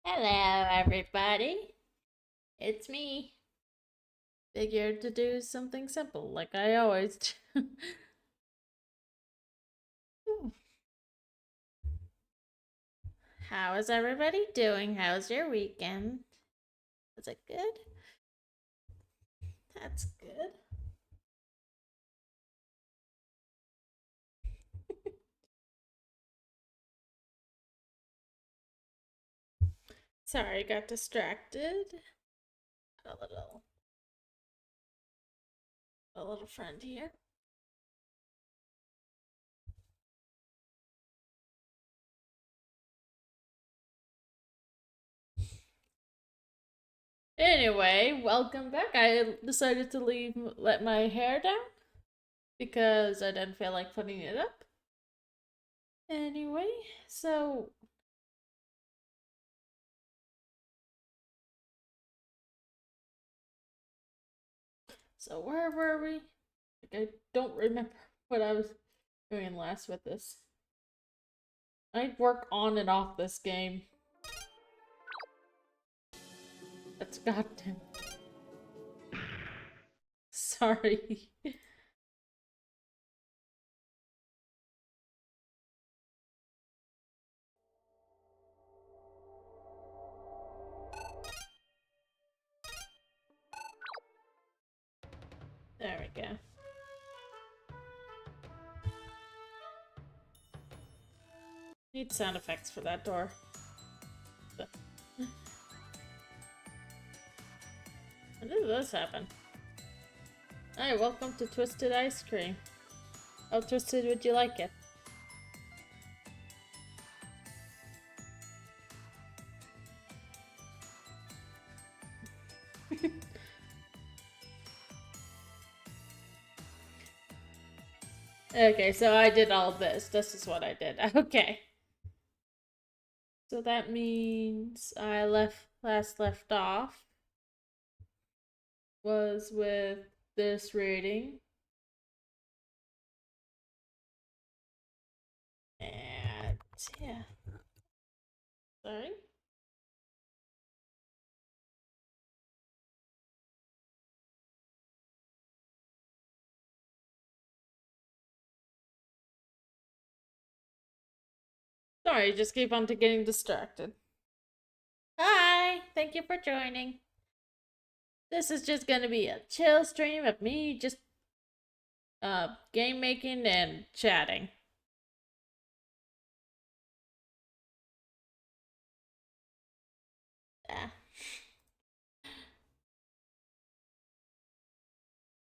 Hello, everybody. It's me. Figured to do something simple, like I always do. How is everybody doing? How's your weekend? Was it good? That's good. Sorry, got distracted. A little, a little friend here. Anyway, welcome back. I decided to let my hair down because I didn't feel like putting it up. Anyway, so where were we? Like, I don't remember what I was doing last with this. I work on and off this game. That's goddamn. Sorry. There we go. Need sound effects for that door. When did this happen? Hi, welcome to Twisted Ice Cream. How twisted would you like it? Okay, so I did all this. This is what I did. Okay. So that means I left off was with this rating. And yeah. Sorry. Sorry, just keep on getting distracted. Hi, thank you for joining. This is just gonna be a chill stream of me just game making and chatting. Yeah.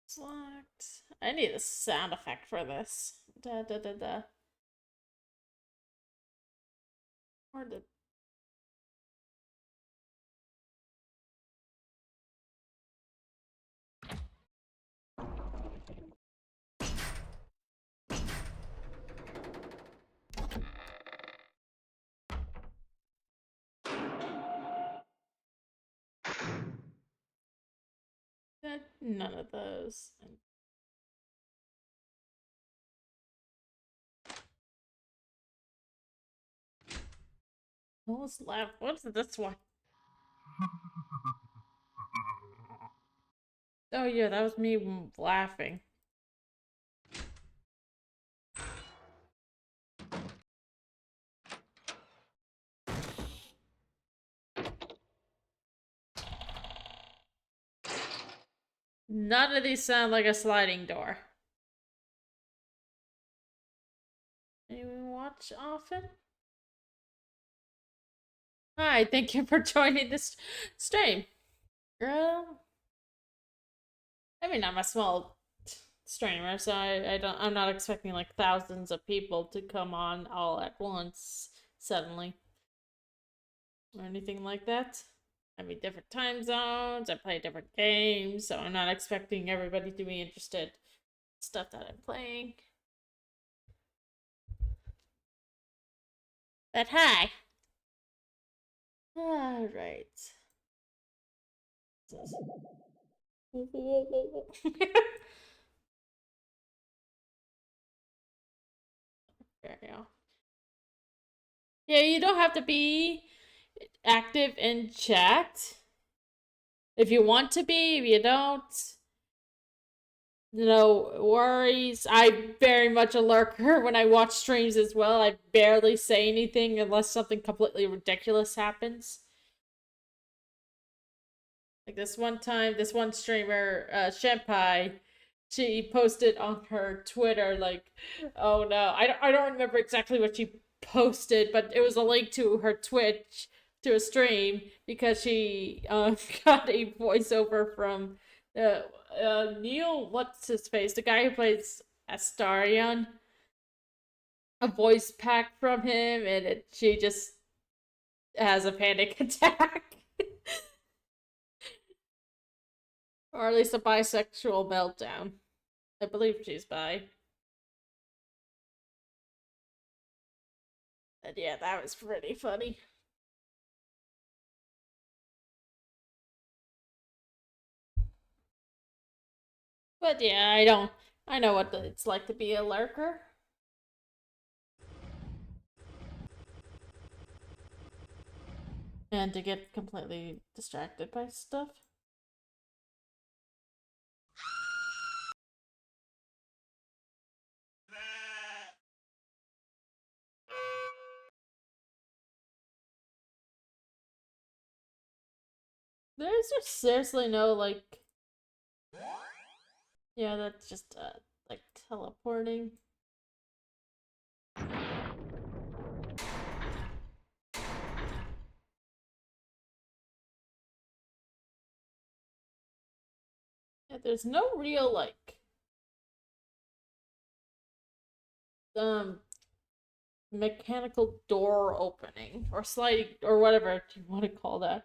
Select. I need a sound effect for this. Da da da da. Or the none of those. Who's left? What's this one? Oh yeah, that was me laughing. None of these sound like a sliding door. Anyone watch often? Hi, thank you for joining this stream. Girl, I mean, I'm a small streamer, so I'm not expecting like thousands of people to come on all at once suddenly or anything like that. I mean, different time zones. I play different games, so I'm not expecting everybody to be interested in stuff that I'm playing. But hi. All right. There you go. Yeah, you don't have to be active in chat. If you want to be, if you don't, no worries. I'm very much a lurker when I watch streams as well. I barely say anything unless something completely ridiculous happens. Like this one time, this one streamer, Shenpai, she posted on her Twitter, like, oh no, I don't remember exactly what she posted, but it was a link to her Twitch, to a stream, because she got a voiceover from Neil, what's his face, the guy who plays Astarion, a voice pack from him, and she just has a panic attack. Or at least a bisexual meltdown. I believe she's bi. And yeah, that was pretty funny. But yeah, I know what it's like to be a lurker. And to get completely distracted by stuff. There's just seriously no, like... Yeah, that's just, like, teleporting. Yeah, there's no real, like... Mechanical door opening. Or sliding, or whatever you want to call that.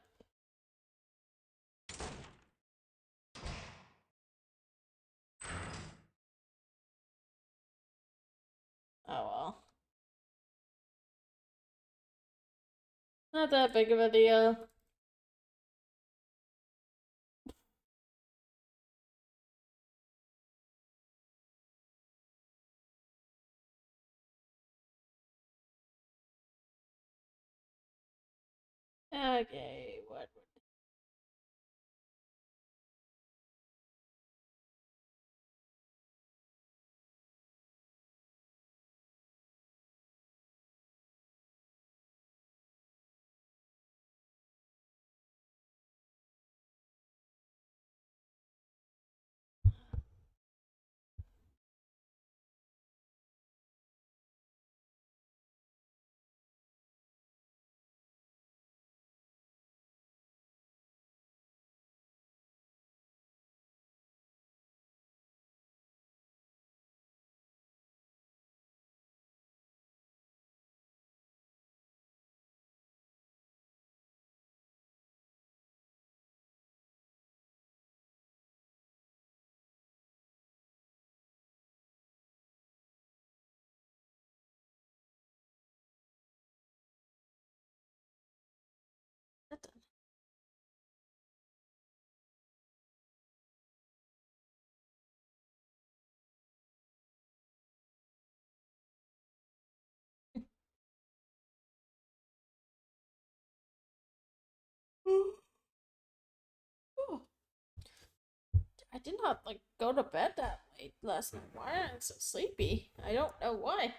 Oh well. Not that big of a deal. Okay, what? I did not like go to bed that late last night. Why am I so sleepy? I don't know why.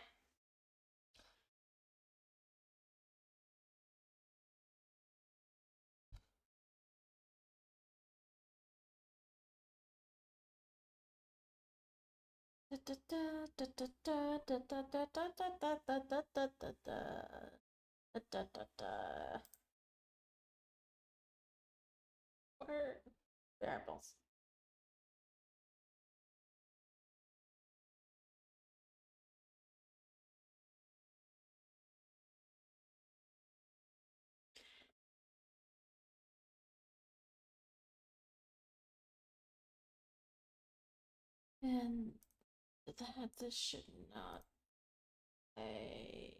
Where variables? And that this should not a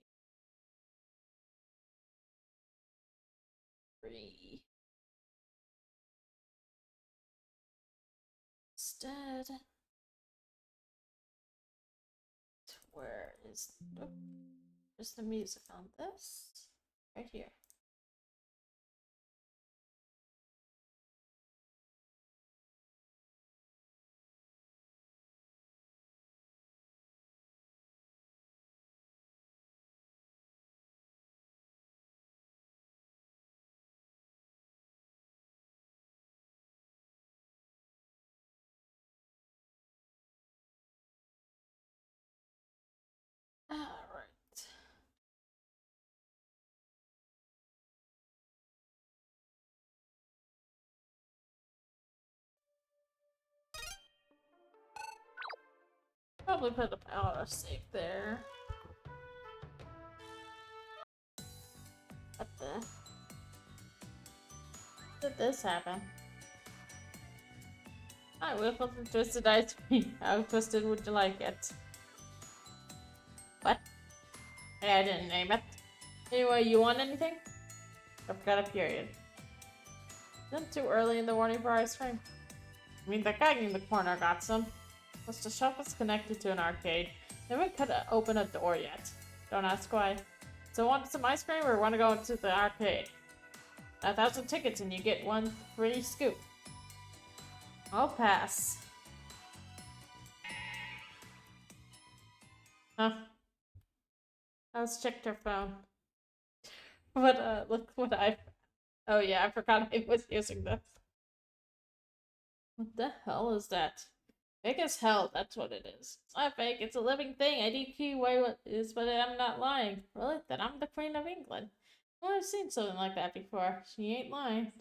free. Instead, where is the music on this? Right here. probably put a power save there. What the? How did this happen? I whip up the twisted ice cream. How twisted would you like it? What? Hey, I didn't name it. Anyway, you want anything? I've got a period. Isn't it too early in the morning for ice cream? I mean, the guy in the corner got some. Plus, the shop is connected to an arcade. They haven't cut open a door yet. Don't ask why. So, want some ice cream or want to go into the arcade? 1,000 tickets and you get one free scoop. I'll pass. Huh? Let's check her phone. Look what I... Oh yeah, I forgot I was using this. What the hell is that? Fake as hell, that's what it is. It's not fake, it's a living thing. I DQ way what is, but I'm not lying. Really? Then I'm the Queen of England. Well, I've seen something like that before. She ain't lying.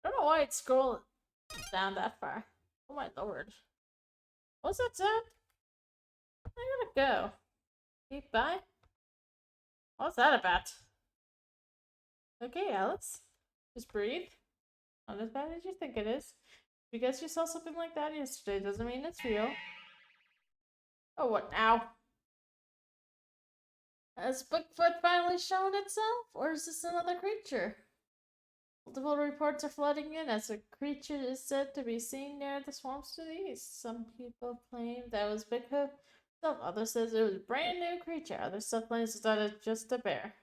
I don't know why it's scrolling down that far. Oh my lord. What's that sound? I gotta go. Keep by? What's that about? Okay, Alice. Just breathe. Not as bad as you think it is. Because you saw something like that yesterday doesn't mean it's real. Oh, what now? Has Bigfoot finally shown itself? Or is this another creature? Multiple reports are flooding in as a creature is said to be seen near the swamps to the east. Some people claim that was Bigfoot. Some others says it was a brand new creature. Others still claims that it's just a bear.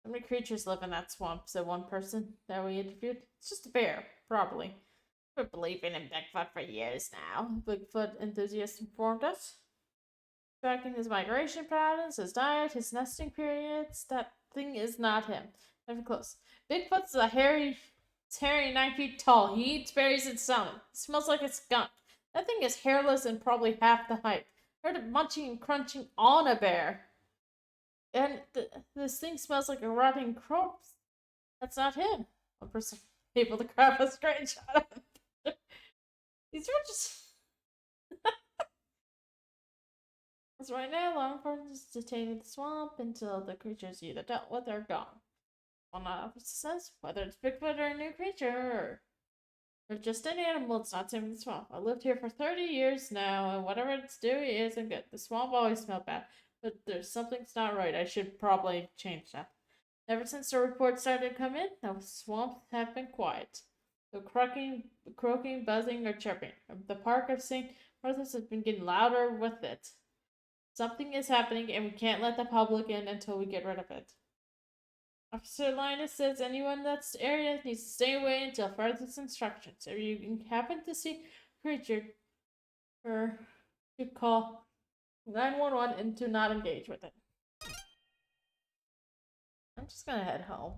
How many creatures live in that swamp? Said one person that we interviewed. It's just a bear, probably. We've been believing in Bigfoot for years now. Bigfoot enthusiasts informed us. Tracking his migration patterns, his diet, his nesting periods. That thing is not him. Never close. Bigfoot's it's hairy 9 feet tall. He eats berries and salmon. It smells like a skunk. That thing is hairless and probably half the height. Heard it munching and crunching on a bear. And this thing smells like a rotting corpse. That's not him. One person able to grab a screenshot of it. These are just... As right now, law enforcement is detaining the swamp until the creature's either dealt with or gone. One officer says whether it's Bigfoot or a new creature or just any animal, it's not safe in the swamp. I lived here for 30 years now, and whatever it's doing isn't good. The swamp always smelled bad, but there's something's not right. I should probably change that. Ever since the reports started to come in, the swamps have been quiet. No croaking, buzzing, or chirping. The park of St. Martha's has been getting louder with it. Something is happening, and we can't let the public in until we get rid of it. Officer Linus says anyone in that area needs to stay away until further instructions. If you happen to see a creature, you call 911 and do not engage with it. I'm just gonna head home.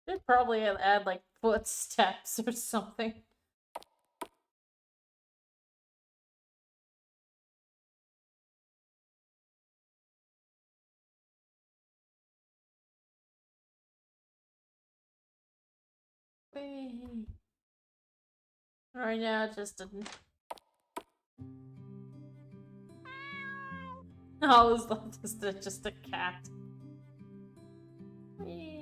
They'd probably add like footsteps or something. Whee. Right now, just didn't. Oh, is that just a cat? Whee.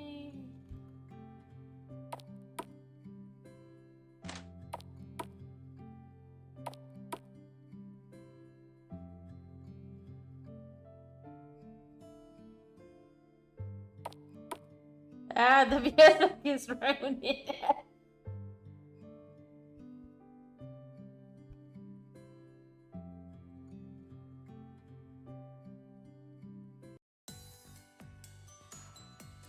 Ah, the music is ruining it.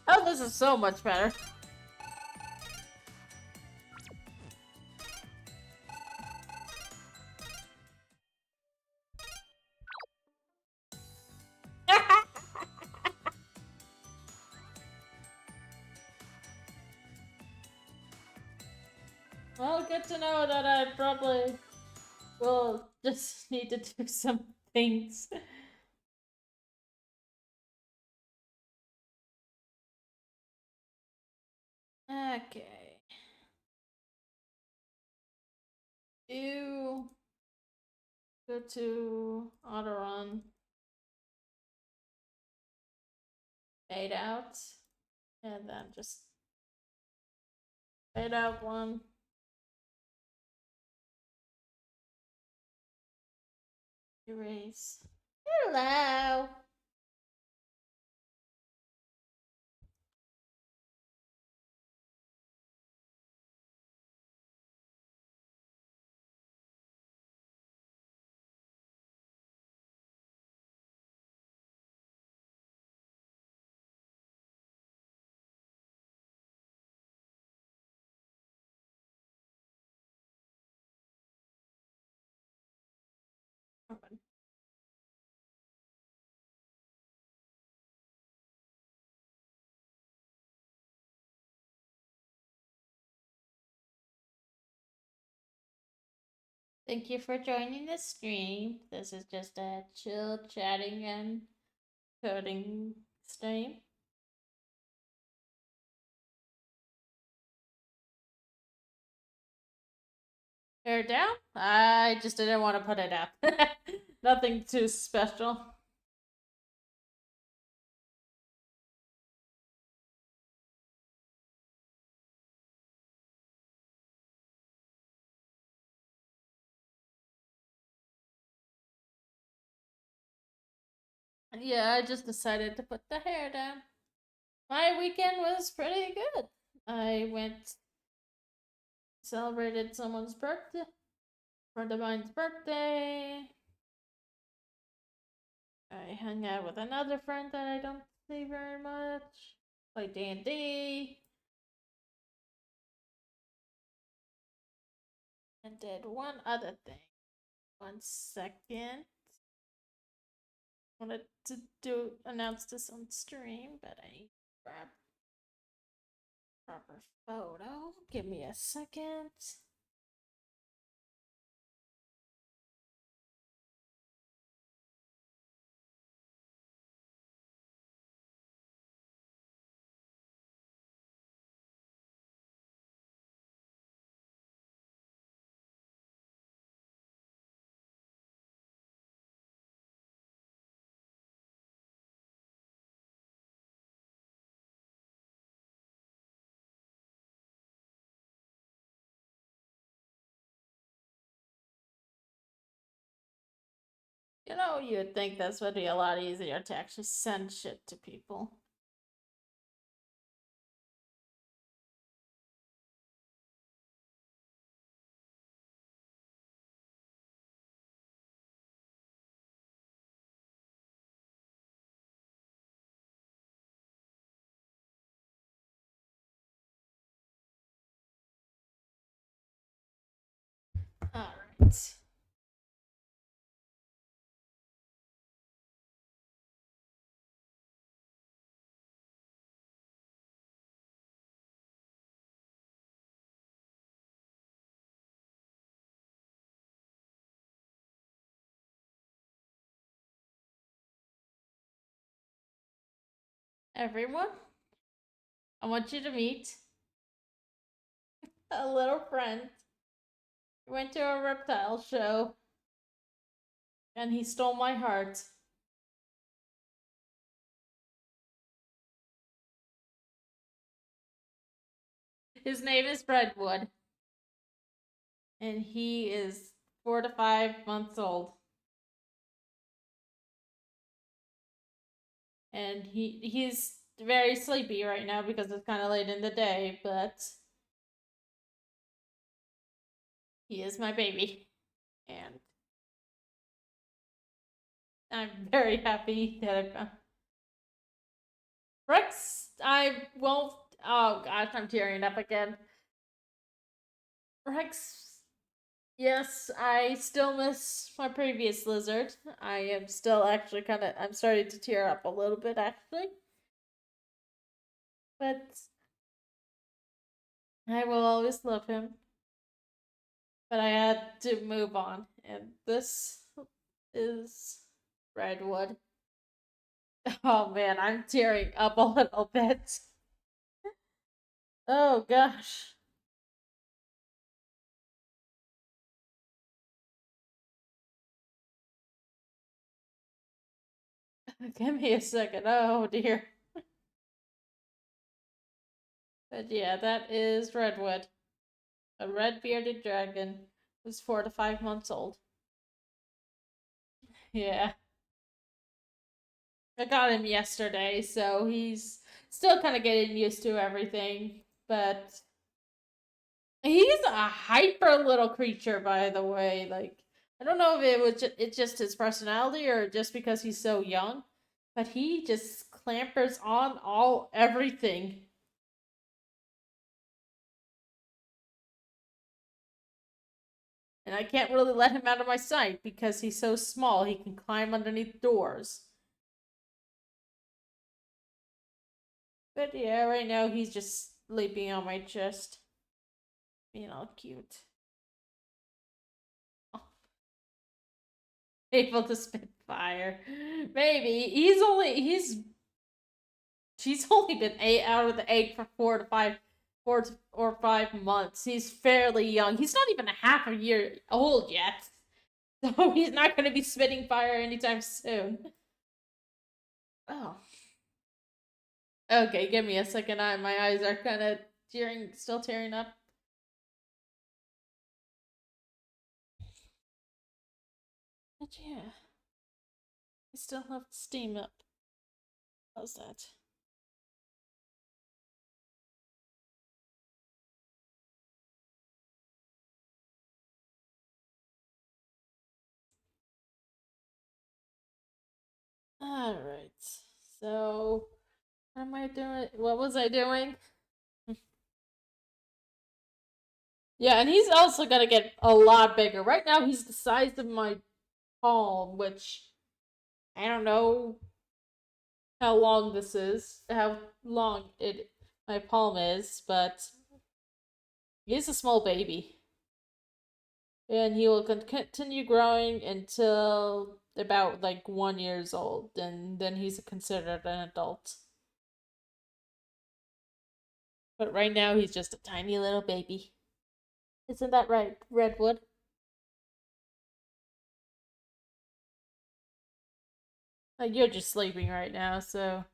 Oh, this is so much better. Well, good to know that I probably will just need to do some things. Okay. You go to auto run, fade out, and then just fade out one. Erase. Hello. Thank you for joining the stream. This is just a chill chatting and coding stream. Hair down? I just didn't want to put it up. Nothing too special. Yeah, I just decided to put the hair down. My weekend was pretty good. I went celebrated someone's birthday, friend of mine's birthday. I hung out with another friend that I don't see very much. Played D&D. And did one other thing. 1 second. Wanted to announce this on stream, but I grab proper photo. Give me a second. You know, you'd think this would be a lot easier to actually send shit to people. Alright. Everyone, I want you to meet a little friend. We went to a reptile show and he stole my heart. His name is Redwood. And he is 4 to 5 months old. And he's very sleepy right now because it's kind of late in the day, but he is my baby. And I'm very happy that I found Rex. I won't. Oh gosh, I'm tearing up again. Rex. Yes, I still miss my previous lizard. I am still actually I'm starting to tear up a little bit actually. But I will always love him. but I had to move on. And this is Redwood. Oh man, I'm tearing up a little bit. Oh gosh. Give me a second. Oh dear. But yeah, that is Redwood. A red bearded dragon who's 4 to 5 months old. Yeah. I got him yesterday, so he's still kind of getting used to everything. But he's a hyper little creature, by the way. Like, I don't know if it's just his personality or just because he's so young, but he just clampers on all everything. And I can't really let him out of my sight because he's so small. He can climb underneath doors. But yeah, right now he's just sleeping on my chest, being all cute. Able to spit fire. Maybe she's only been eight out of the egg for 4 or 5 months. He's fairly young. He's not even a half a year old yet. So he's not gonna be spitting fire anytime soon. Oh. Okay, give me a second. My eyes are kinda still tearing up. But yeah. I still have steam up. How's that? Alright. So what am I doing? What was I doing? Yeah, and he's also gonna get a lot bigger. Right now, he's the size of my palm, which I don't know how long this is, how long it my palm is, but he's a small baby, and he will continue growing until about like 1 years old, and then he's considered an adult. But right now, he's just a tiny little baby. Isn't that right, Redwood? Like you're just sleeping right now, so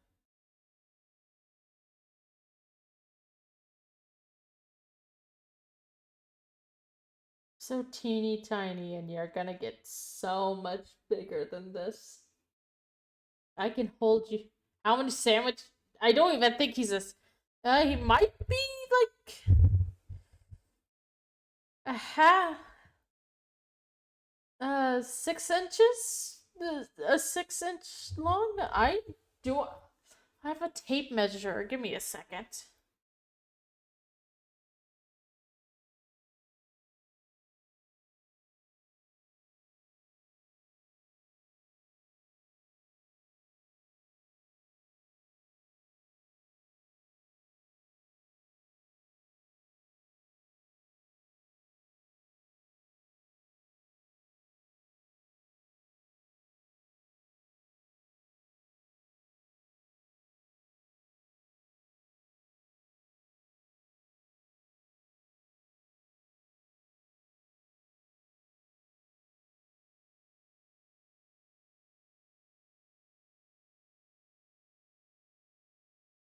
so teeny tiny, and you're gonna get so much bigger than this. I can hold you. How many sandwich? I don't even think he's a. He might be like a half, 6 inches, a 6 inch long. I do. I have a tape measure. Give me a second.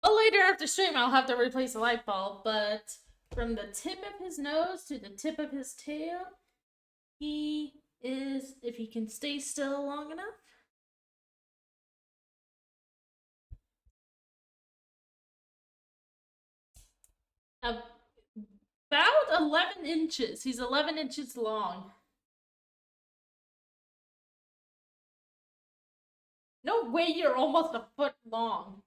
Well, later after stream, I'll have to replace the light bulb, but from the tip of his nose to the tip of his tail, he is, if he can stay still long enough, about 11 inches. He's 11 inches long. No way you're almost a foot long.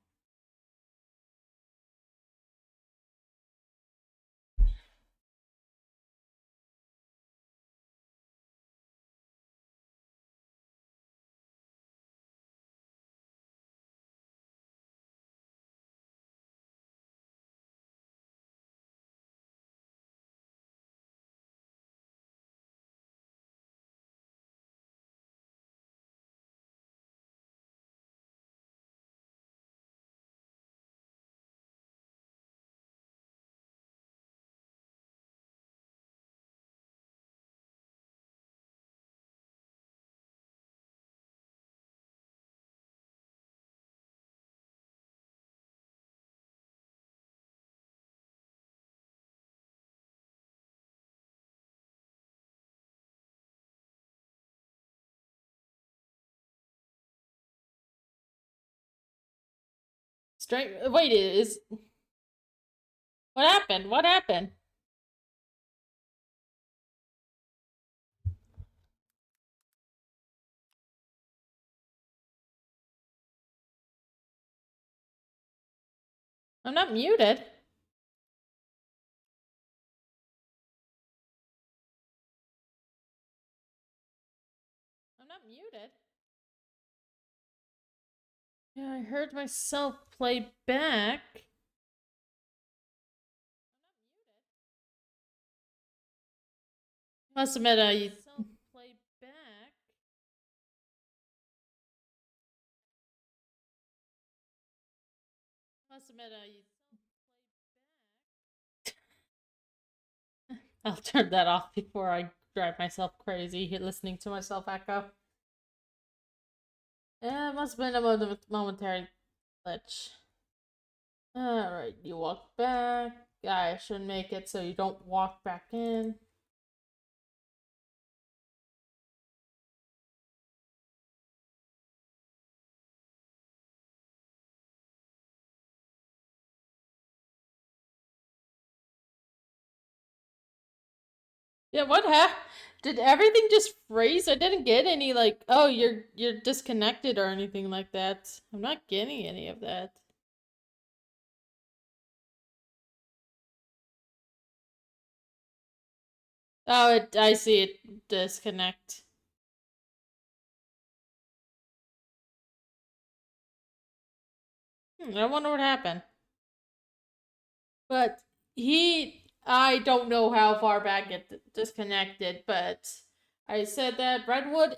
Straight. Wait, is what happened? What happened? I'm not muted. I'm not muted. Yeah, I heard myself play back. Must admit, I play back. Must admit, I'll turn that off before I drive myself crazy listening to myself echo. Yeah, it must have been a momentary glitch. Alright, you walk back. I should make it so you don't walk back in. Yeah, what happened? Did everything just freeze? I didn't get any like, oh, you're disconnected or anything like that. I'm not getting any of that. Oh, I see it disconnect. I wonder what happened. But I don't know how far back it disconnected, but I said that Redwood,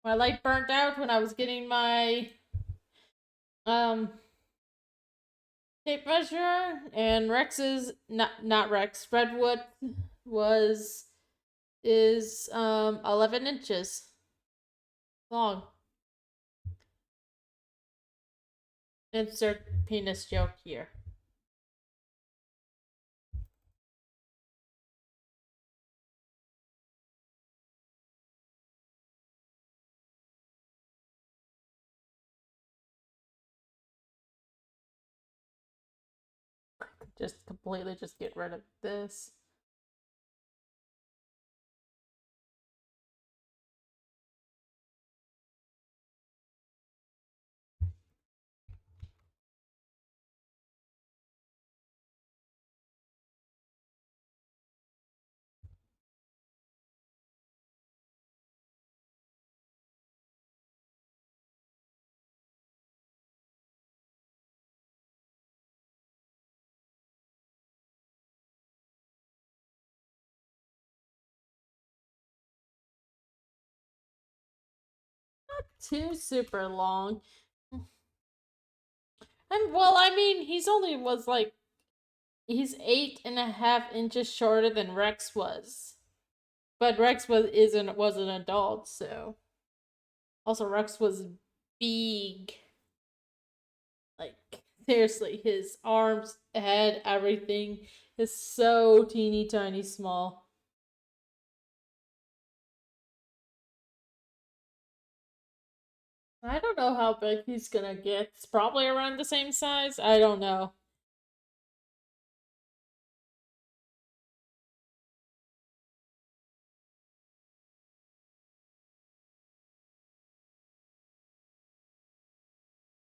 my light burnt out when I was getting my um tape measure, and Rex's not Rex Redwood was is 11 inches long. Insert penis joke here. Just completely just get rid of this. Too super long. And well, I mean, he's only was like he's 8.5 inches shorter than Rex was. But Rex was an adult, so also Rex was big. Like seriously, his arms, head, everything is so teeny tiny small. I don't know how big he's gonna get. It's probably around the same size. I don't know.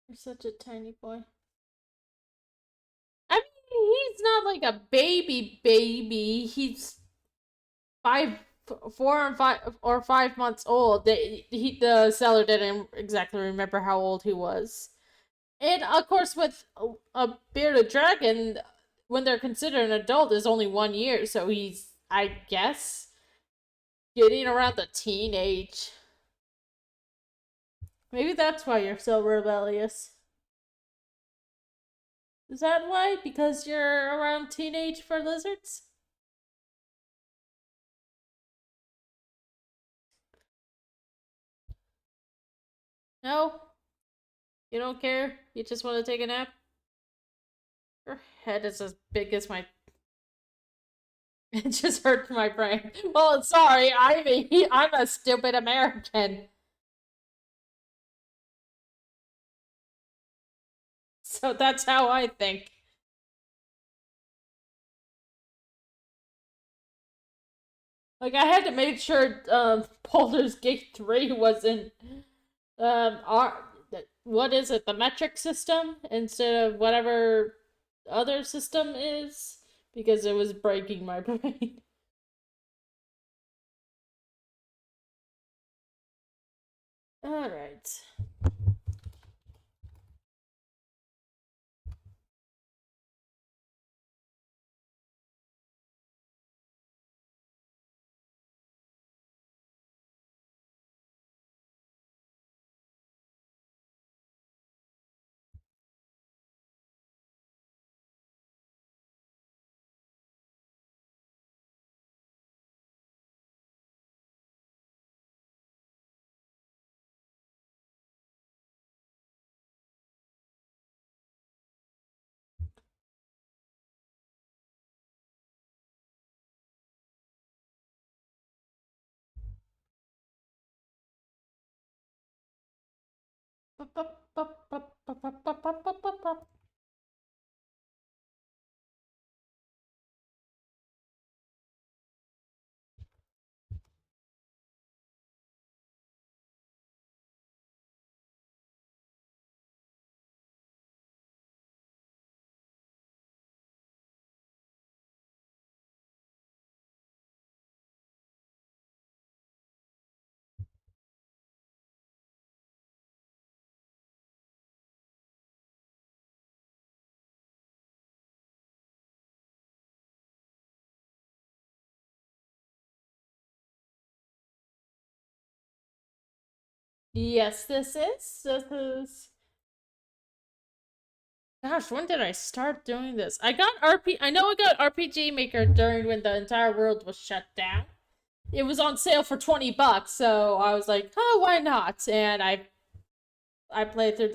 You're such a tiny boy. I mean, he's not like a baby. He's 4 or 5 months old. The seller didn't exactly remember how old he was. And of course, with a bearded dragon, when they're considered an adult, is only 1 year. So he's, I guess, getting around the teenage. Maybe that's why you're so rebellious. Is that why? Because you're around teenage for lizards? No? You don't care? You just want to take a nap? Your head is as big as my. It just hurt my brain. Well, sorry, I'm a stupid American. So that's how I think. Like I had to make sure Baldur's Gate 3 wasn't our what is it, the metric system instead of whatever other system is, because it was breaking my brain. All right. Yes, this is. This is. Gosh, when did I start doing this? I know I got RPG Maker during when the entire world was shut down. It was on sale for $20, so I was like, oh, why not? And I played through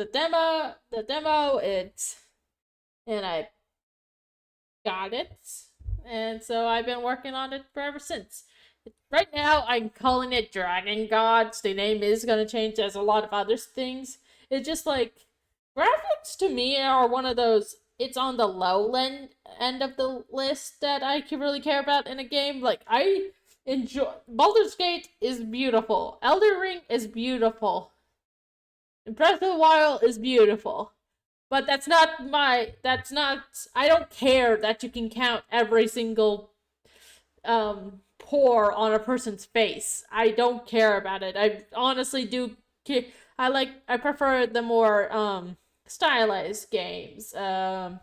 and I got it. And so I've been working on it forever since. Right now, I'm calling it Dragon Gods. The name is going to change as a lot of other things. It's just like, graphics to me are one of those, it's on the low end of the list that I can really care about in a game. Like, I enjoy, Baldur's Gate is beautiful. Elden Ring is beautiful. Breath of the Wild is beautiful. But I don't care that you can count every single pore on a person's face. I don't care about it. I honestly do I prefer the more stylized games. Like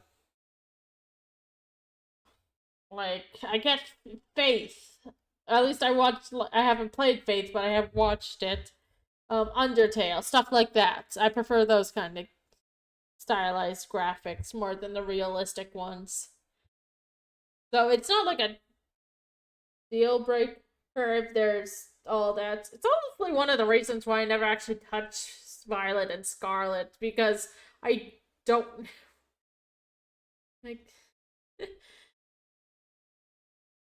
I get Faith. At least I haven't played Faith, but I have watched it. Undertale, stuff like that. I prefer those kind of stylized graphics more than the realistic ones. So it's not like a deal breaker if there's all that. It's honestly one of the reasons why I never actually touch Violet and Scarlet, because I don't like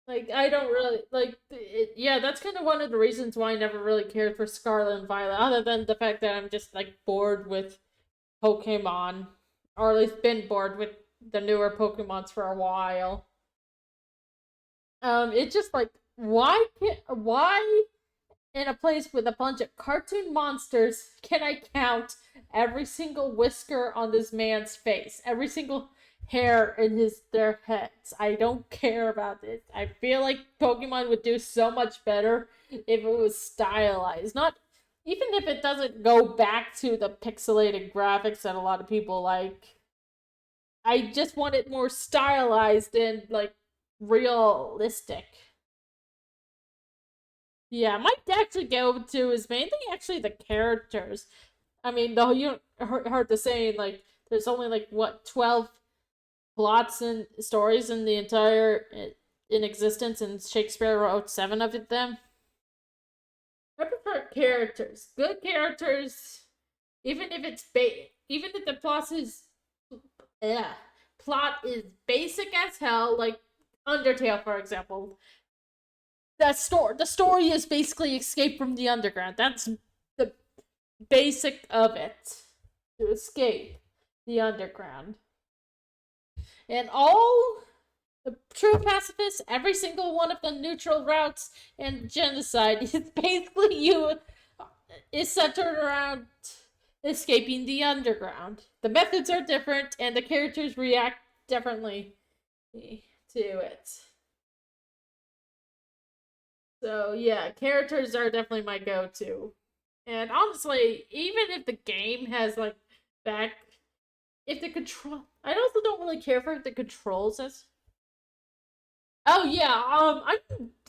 like I don't really like it. Yeah, that's kind of one of the reasons why I never really cared for Scarlet and Violet, other than the fact that I'm just like bored with Pokemon, or at least been bored with the newer Pokemons for a while. It's just like why in a place with a bunch of cartoon monsters can I count every single whisker on this man's face, every single hair in their heads? I don't care about it. I feel like Pokemon would do so much better if it was stylized. Not even if it doesn't go back to the pixelated graphics that a lot of people like. I just want it more stylized and like realistic. Yeah, my actually go to is mainly actually the characters. I mean, though you heard the saying like there's only like what 12 plots and stories in the entire in existence, and Shakespeare wrote seven of them. I prefer characters, good characters, even if even if the yeah, plot is basic as hell, like Undertale, for example. The story is basically Escape from the Underground. That's the basic of it, to escape. the underground. And all the true pacifists, every single one of the neutral routes and genocide is basically you is centered around escaping the underground. The methods are different and the characters react differently to it. So yeah, characters are definitely my go-to. And honestly, even if the game has like back if the control I also don't really care for the controls as oh yeah,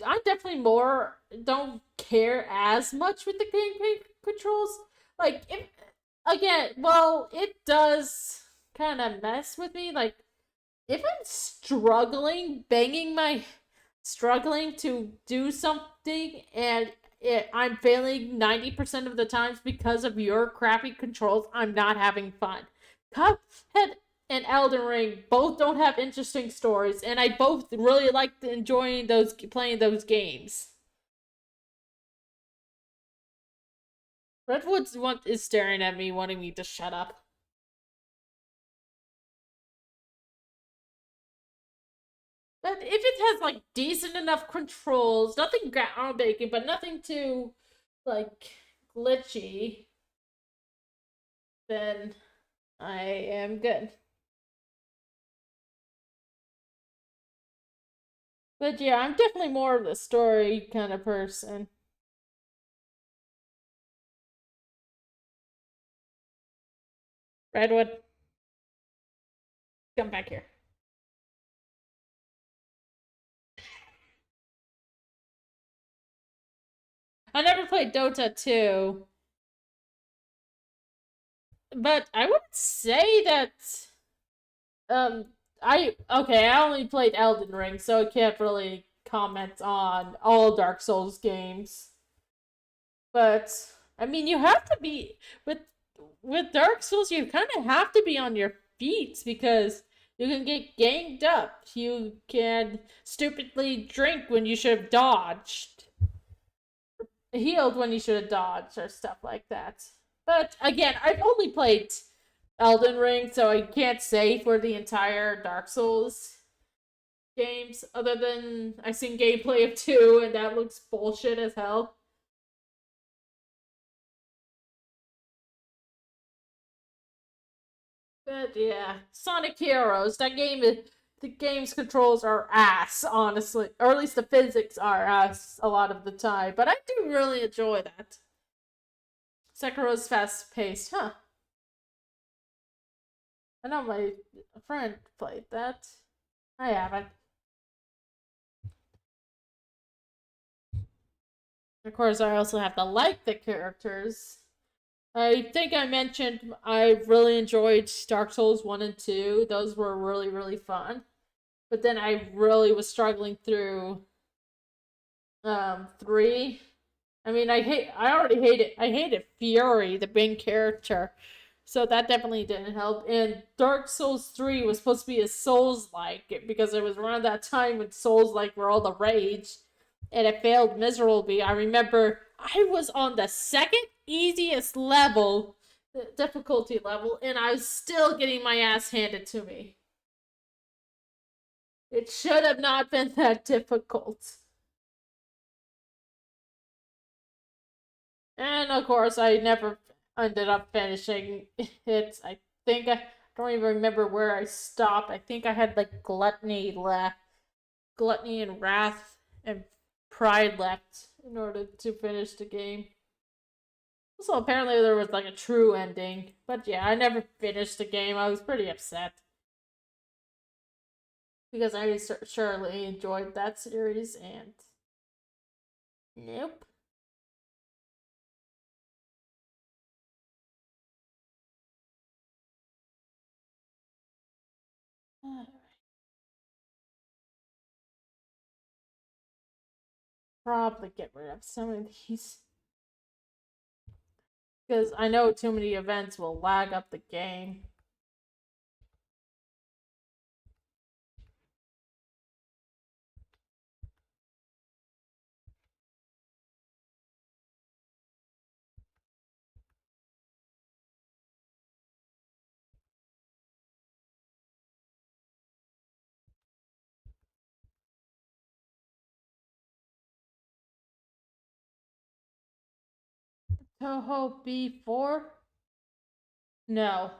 I'm definitely more don't care as much with the gameplay controls. Like if again, well, it does kind of mess with me. Like if I'm struggling to do something and I'm failing 90% of the times because of your crappy controls, I'm not having fun. Cuphead and Elden Ring both don't have interesting stories, and I both really liked enjoying those playing those games. Redwood's one is staring at me, wanting me to shut up. But if it has like decent enough controls, nothing groundbreaking, but nothing too like glitchy, then I am good. But yeah, I'm definitely more of the story kind of person. Redwood, come back here. I never played Dota 2, but I wouldn't say that I only played Elden Ring, so I can't really comment on all Dark Souls games. But I mean, you have to be with Dark Souls. You kind of have to be on your feet because you can get ganged up. You can stupidly drink when you should have dodged, healed when you should have dodged, or stuff like that. But again, I've only played Elden Ring, so I can't say for the entire Dark Souls games, other than I've seen gameplay of 2, and that looks bullshit as hell. But yeah, Sonic Heroes. The game's controls are ass, honestly, or at least the physics are ass a lot of the time. But I do really enjoy that. Sekiro's fast paced, huh? I know my friend played that. I haven't. Of course, I also have to like the characters. I think I mentioned I really enjoyed Dark Souls 1 and 2. Those were really, really fun. But then I really was struggling through 3. I mean, I hated Fury, the main character. So that definitely didn't help. And Dark Souls 3 was supposed to be a Souls like because it was around that time when Souls like were all the rage and it failed miserably. I remember I was on the second easiest level, difficulty level, and I was still getting my ass handed to me. It should have not been that difficult. And of course, I never ended up finishing it. I think I don't even remember where I stopped. I think I had like gluttony left, gluttony and wrath and pride left in order to finish the game. Also, apparently there was like a true ending, but yeah, I never finished the game. I was pretty upset because I surely enjoyed that series and nope. Probably get rid of some of these because I know too many events will lag up the game. Toho B4? No.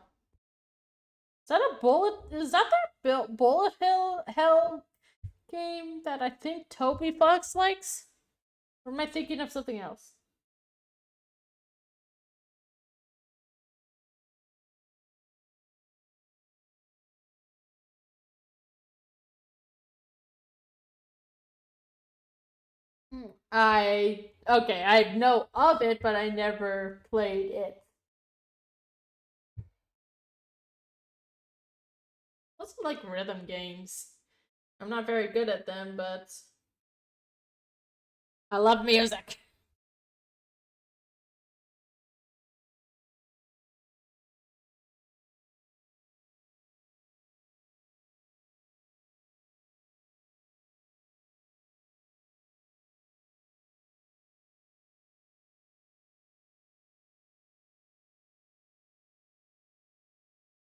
Is that a bullet? Is that bullet hell game that I think Toby Fox likes? Or am I thinking of something else? I know of it, but I never played it. I also like rhythm games. I'm not very good at them, but I love music.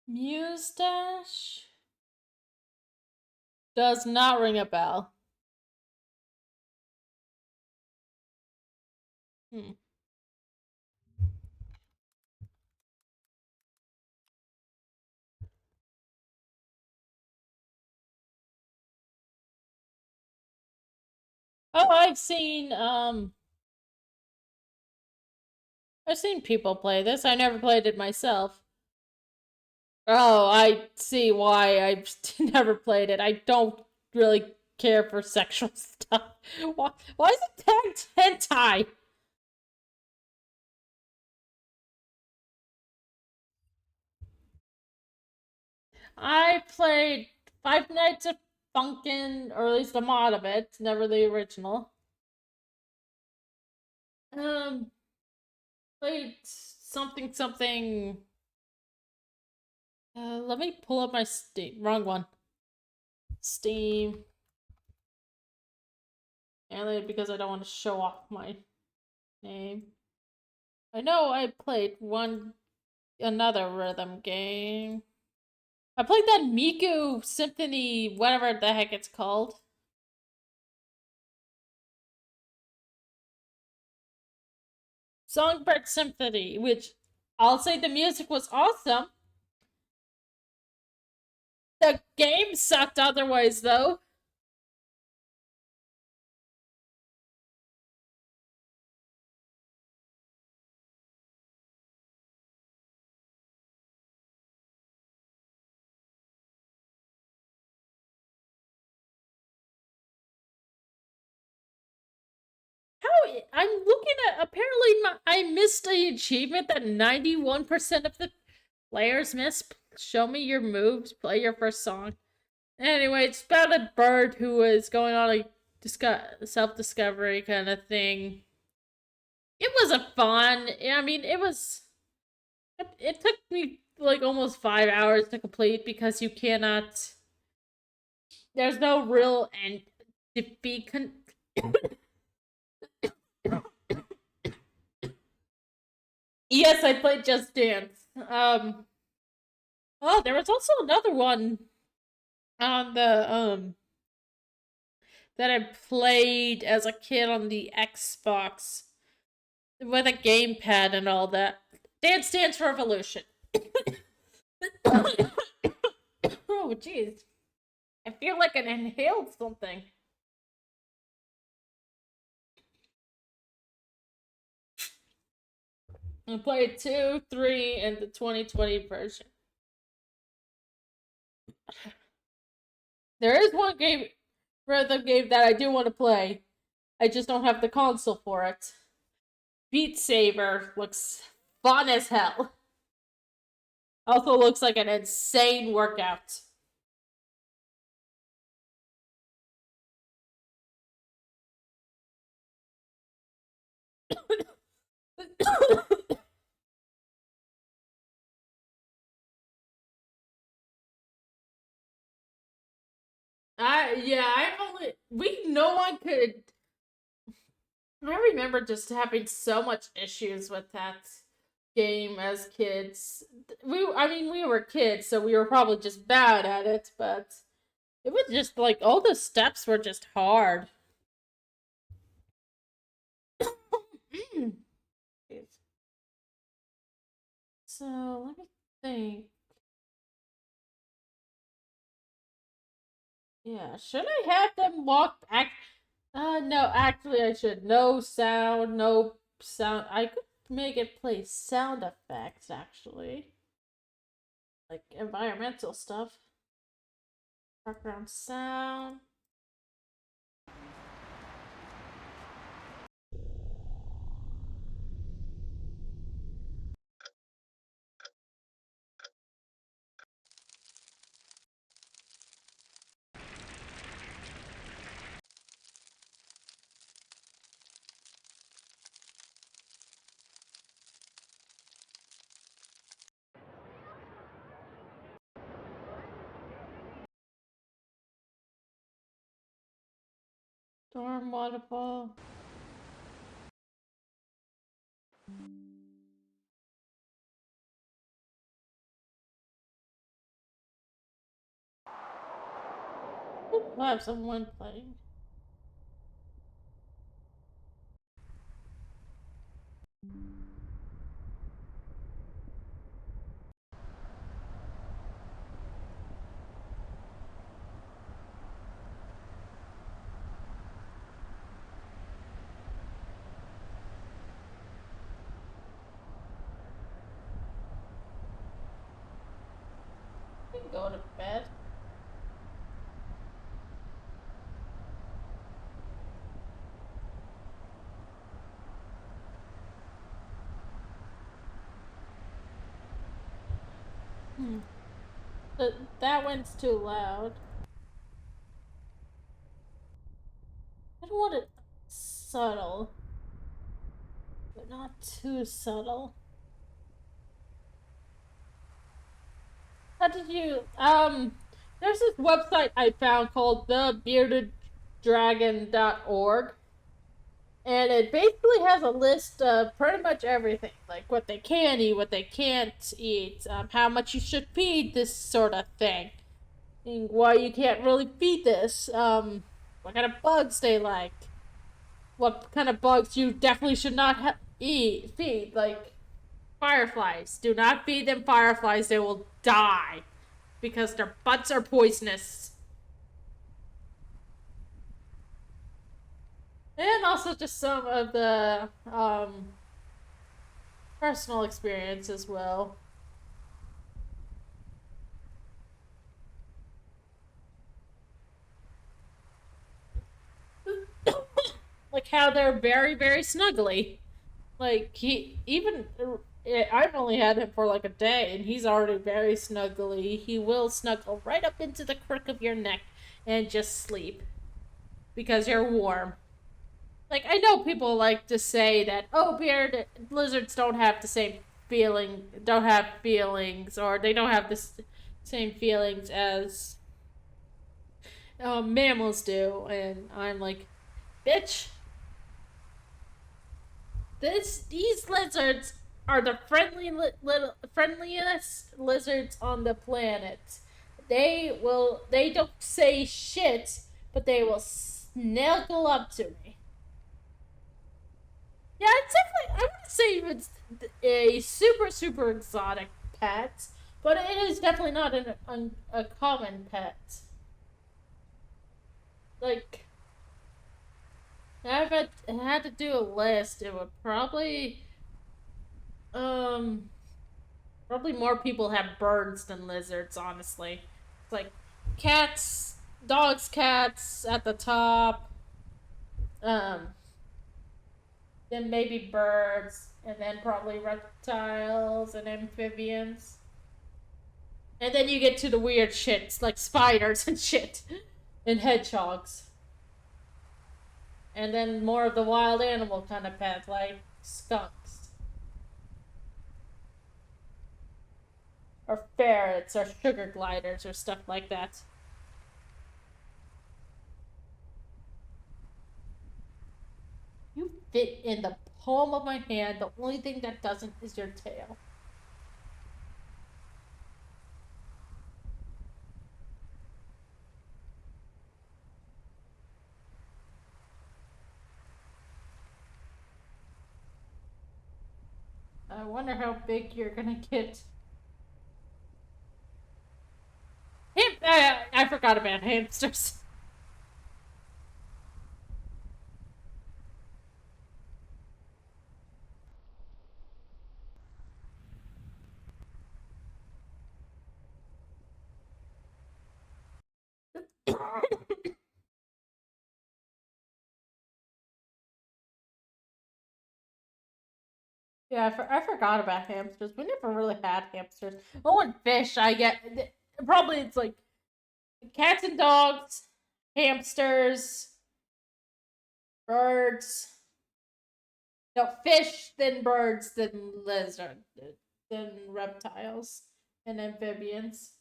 Mustache does not ring a bell. Hmm. Oh, I've seen people play this. I never played it myself. Oh, I see why I've never played it. I don't really care for sexual stuff. Why is it tagged hentai? I played Five Nights at Funkin', or at least a mod of it, never the original. Um, played something something. Let me pull up my Steam. Wrong one. Steam. Only because I don't want to show off my name. I know I played another rhythm game. I played that Miku Symphony, whatever the heck it's called. Songbird Symphony, which I'll say the music was awesome. The game sucked otherwise, though. How I'm looking at apparently I missed the achievement that 91% of the players miss. Show me your moves, play your first song. Anyway, it's about a bird who is going on a self discovery kind of thing. It was a fun. I mean, it was. It took me like almost 5 hours to complete because you cannot. There's no real end to be. Yes, I played Just Dance. Oh, there was also another one on the that I played as a kid on the Xbox with a gamepad and all that. Dance Dance Revolution. Oh, jeez. I feel like I inhaled something. I played 2, 3, and the 2020 version. There is one rhythm game that I do want to play. I just don't have the console for it. Beat Saber looks fun as hell. Also looks like an insane workout. I've only no one could. I remember just having so much issues with that game as kids. We were kids, so we were probably just bad at it, but it was just like all the steps were just hard. So let me think. Yeah, should I have them walk back? No, actually, I should. No sound, no sound. I could make it play sound effects, actually. Like environmental stuff. Background sound. Storm waterfall. We'll have someone playing. We can go to bed. Hmm. That one's too loud. I don't want it subtle, but not too subtle. How did you there's this website I found called thebeardeddragon.org, and it basically has a list of pretty much everything, like what they can eat, what they can't eat, how much you should feed this sort of thing, and why you can't really feed this, what kind of bugs they like, what kind of bugs you definitely should not feed, like fireflies. Do not feed them fireflies; they will die because their butts are poisonous. And also just some of the personal experience as well. Like how they're very, very snuggly. Like he even I've only had him for like a day and he's already very snuggly. He will snuggle right up into the crook of your neck and just sleep because you're warm. Like I know people like to say that bearded lizards don't have the same don't have feelings, or they don't have the same feelings as mammals do, and I'm like, bitch, these lizards are the friendliest lizards on the planet. They don't say shit, but they will snuggle up to me. Yeah, it's definitely. I wouldn't say it's a super super exotic pet, but it is definitely not a common pet. Like, if I had to do a list, it would um probably more people have birds than lizards. Honestly, it's like cats, dogs, cats at the top. Um, then maybe birds, and then probably reptiles and amphibians. And then you get to the weird shits like spiders and shit, and hedgehogs. And then more of the wild animal kind of pet like skunks. Or ferrets or sugar gliders or stuff like that. You fit in the palm of my hand. The only thing that doesn't is your tail. I wonder how big you're gonna get. I forgot about hamsters. Yeah, I forgot about hamsters. We never really had hamsters. Oh, and fish, I get. Probably it's like cats and dogs, hamsters, birds. No, fish, then birds, then lizard, then reptiles and amphibians.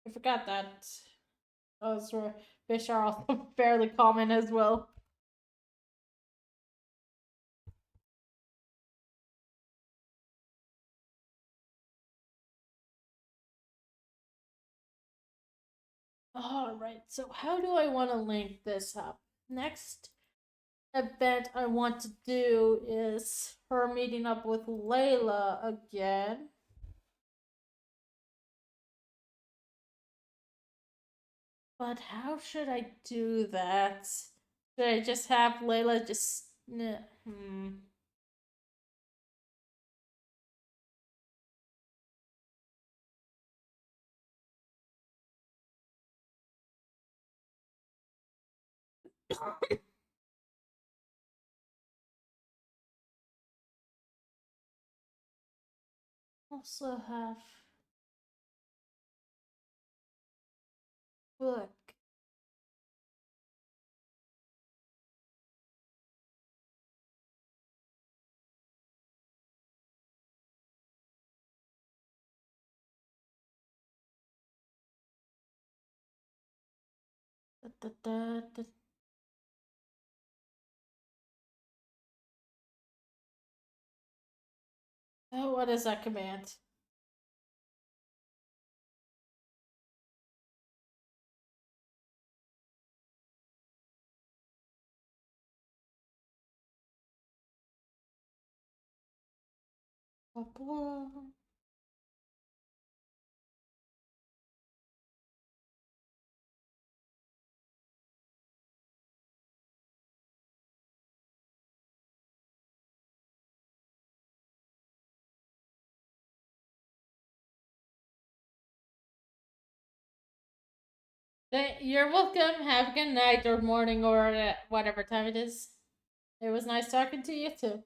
I forgot that those were fish are also fairly common as well. All right, so how do I want to link this up? Next event I want to do is her meeting up with Layla again. But how should I do that? Should I just have Layla just. Also have. Look. Da, da, da, da. Oh, what is that command? Blah, blah. You're welcome. Have a good night or morning or whatever time it is. It was nice talking to you too.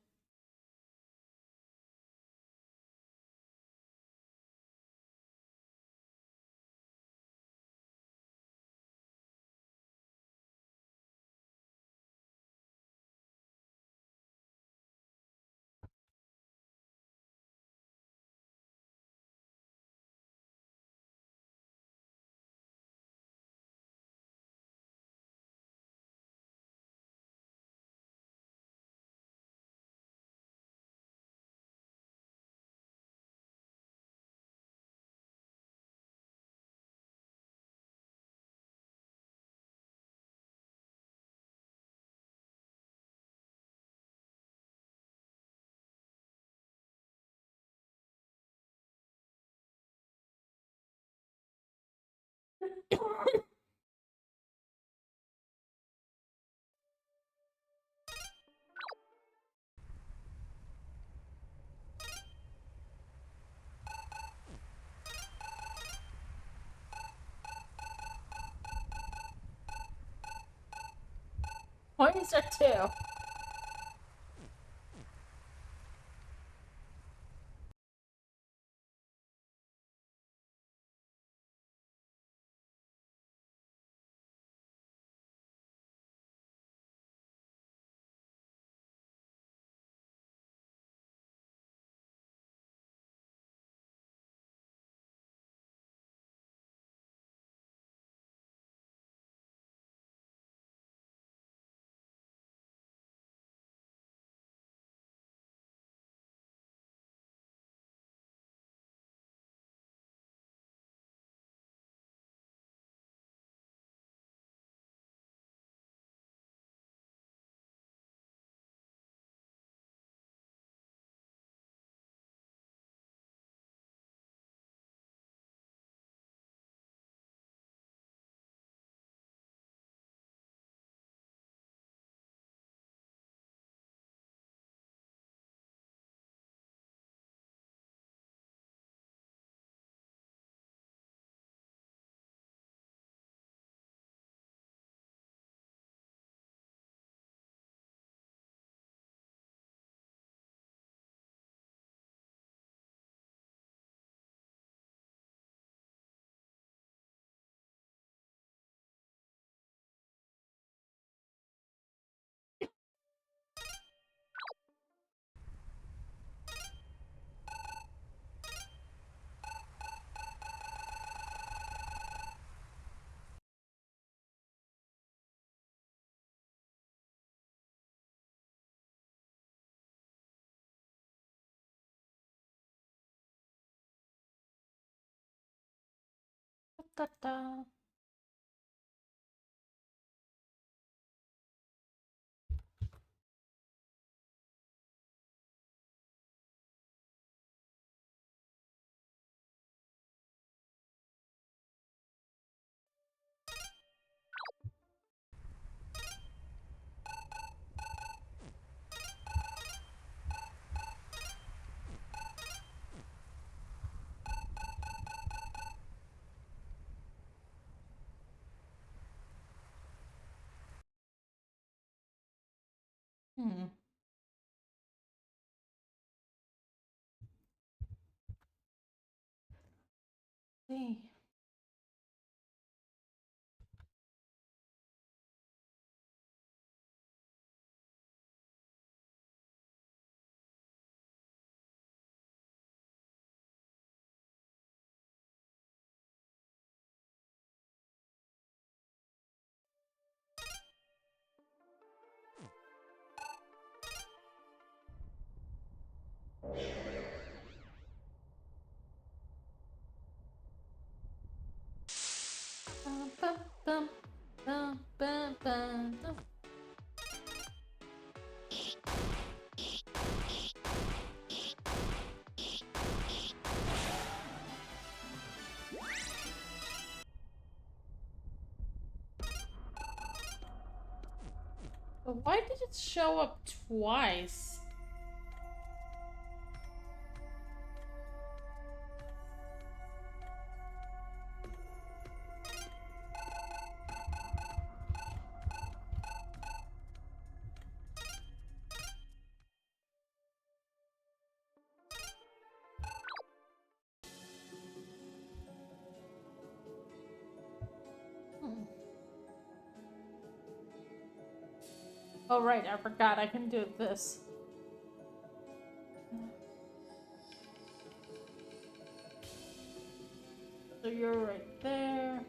Points are two. Da. Hmm. See. Bum, bum, bum, bum, bum, bum, bum. But why did it show up twice? Hmm. Oh right, I forgot I can do this. So you're right there.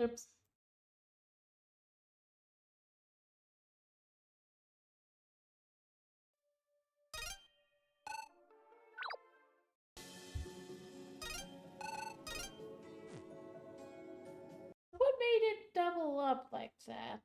Oops. What made it double up like that?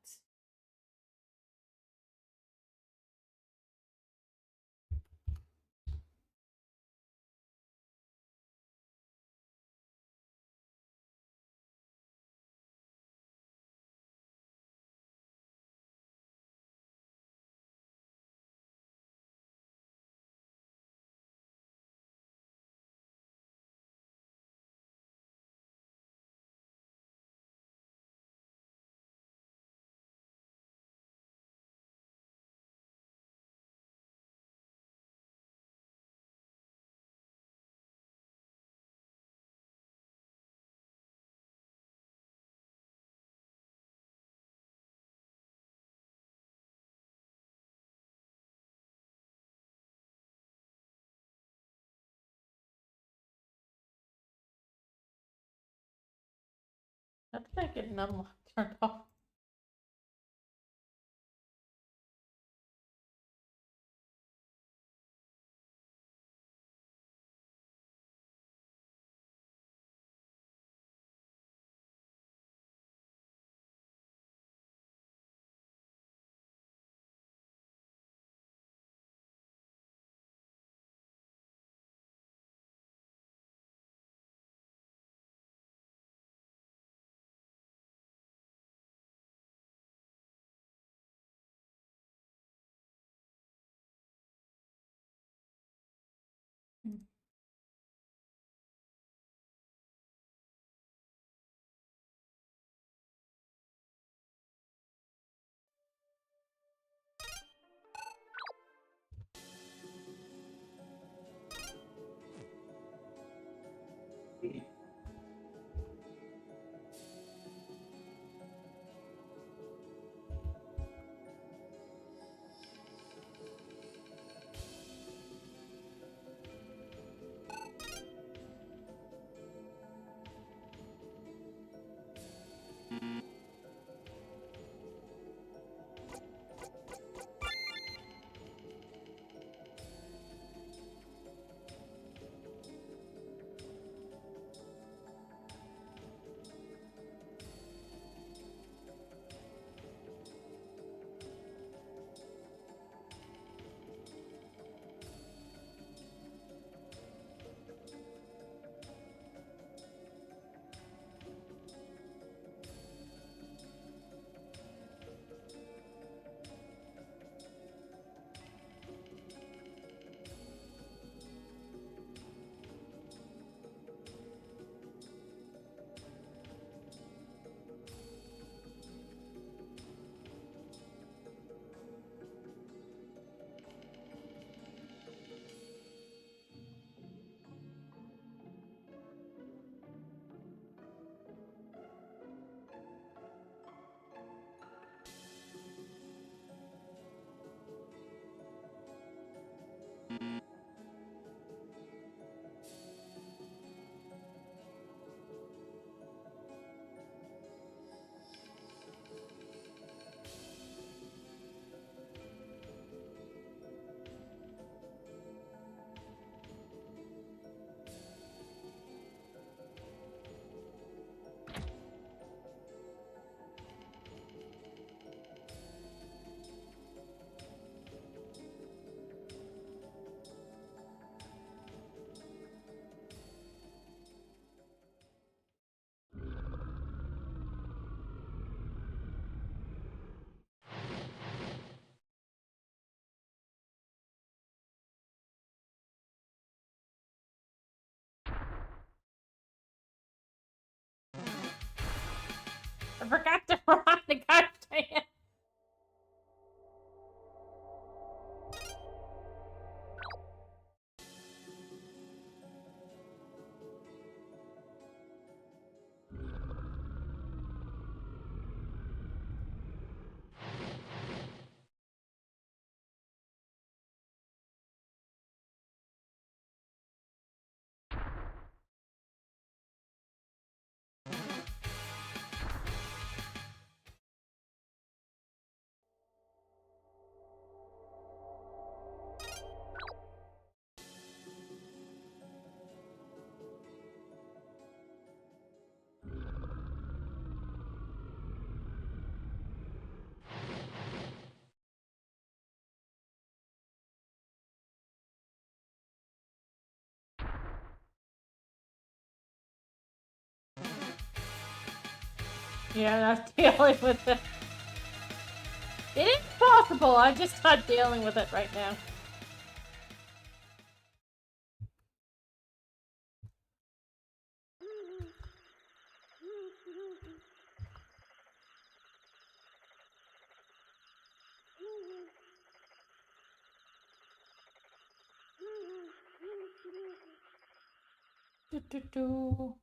How did I get numb turned off? forgot to run. God dang it. Yeah, I'm dealing with it. It is possible, I'm just not dealing with it right now. Do, do, do.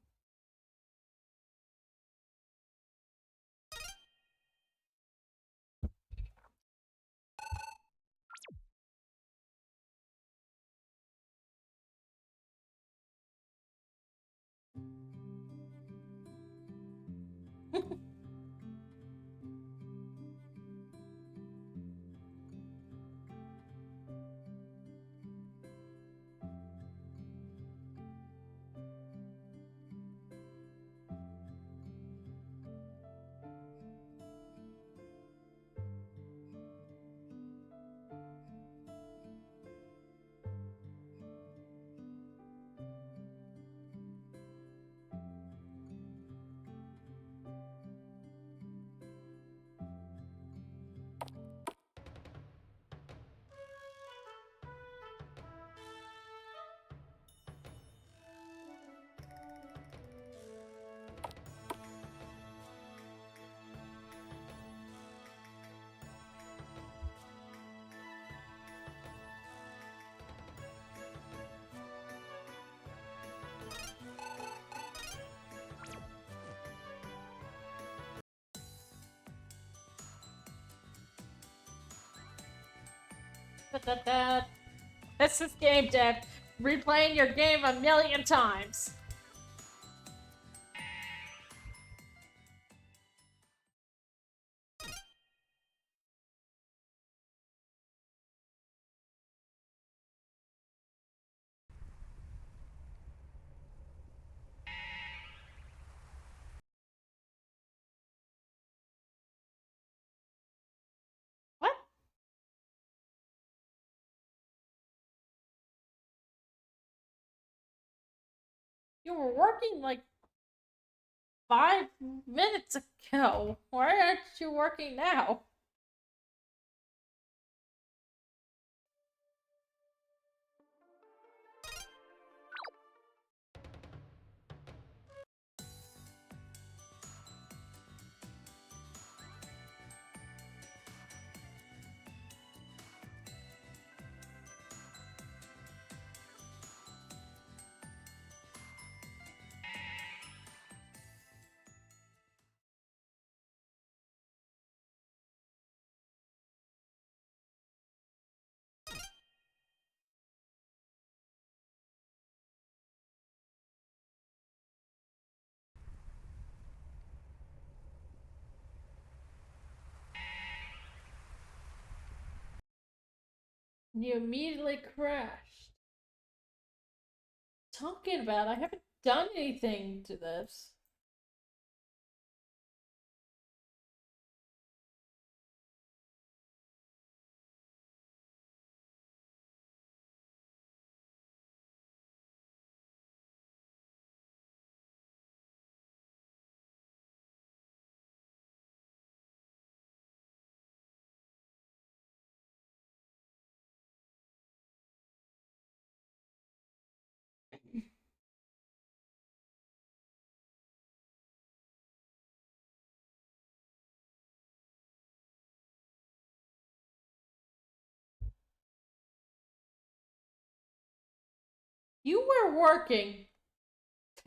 This is game dev. Replaying your game a million times. What? You were working like 5 minutes ago. Why aren't you working now? You immediately crashed. Talking about, I haven't done anything to this. You were working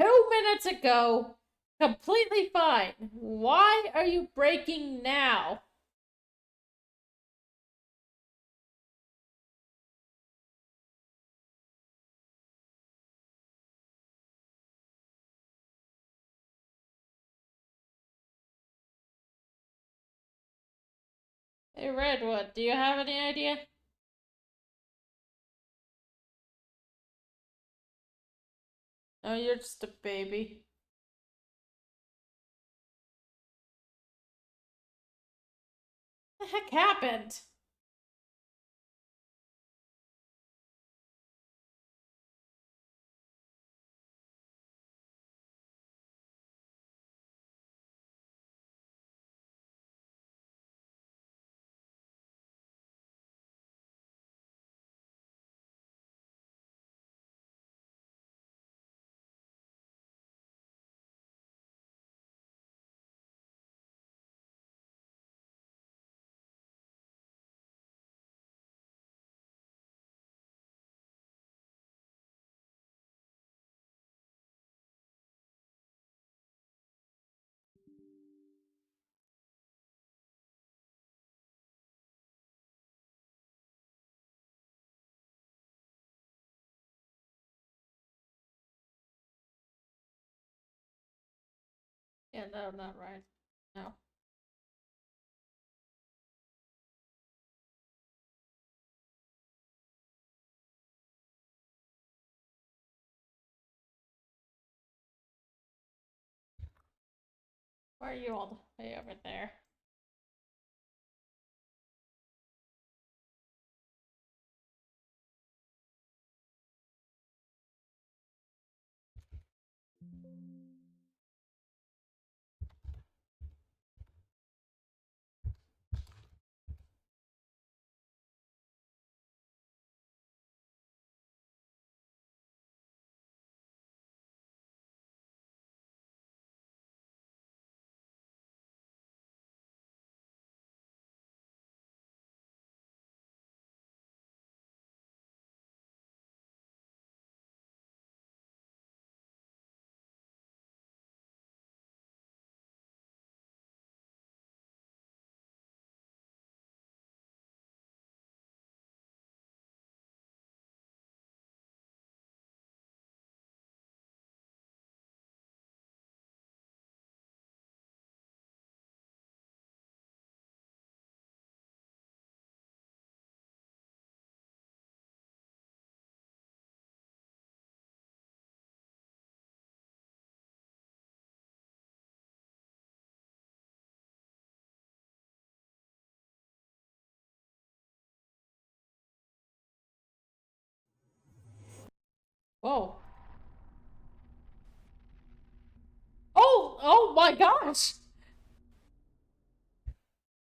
2 minutes ago completely fine. Why are you breaking now? Hey, Redwood, do you have any idea? Oh, you're just a baby. What the heck happened? Yeah, no, not right. No. Why are you all the way over there? Whoa. Oh my gosh.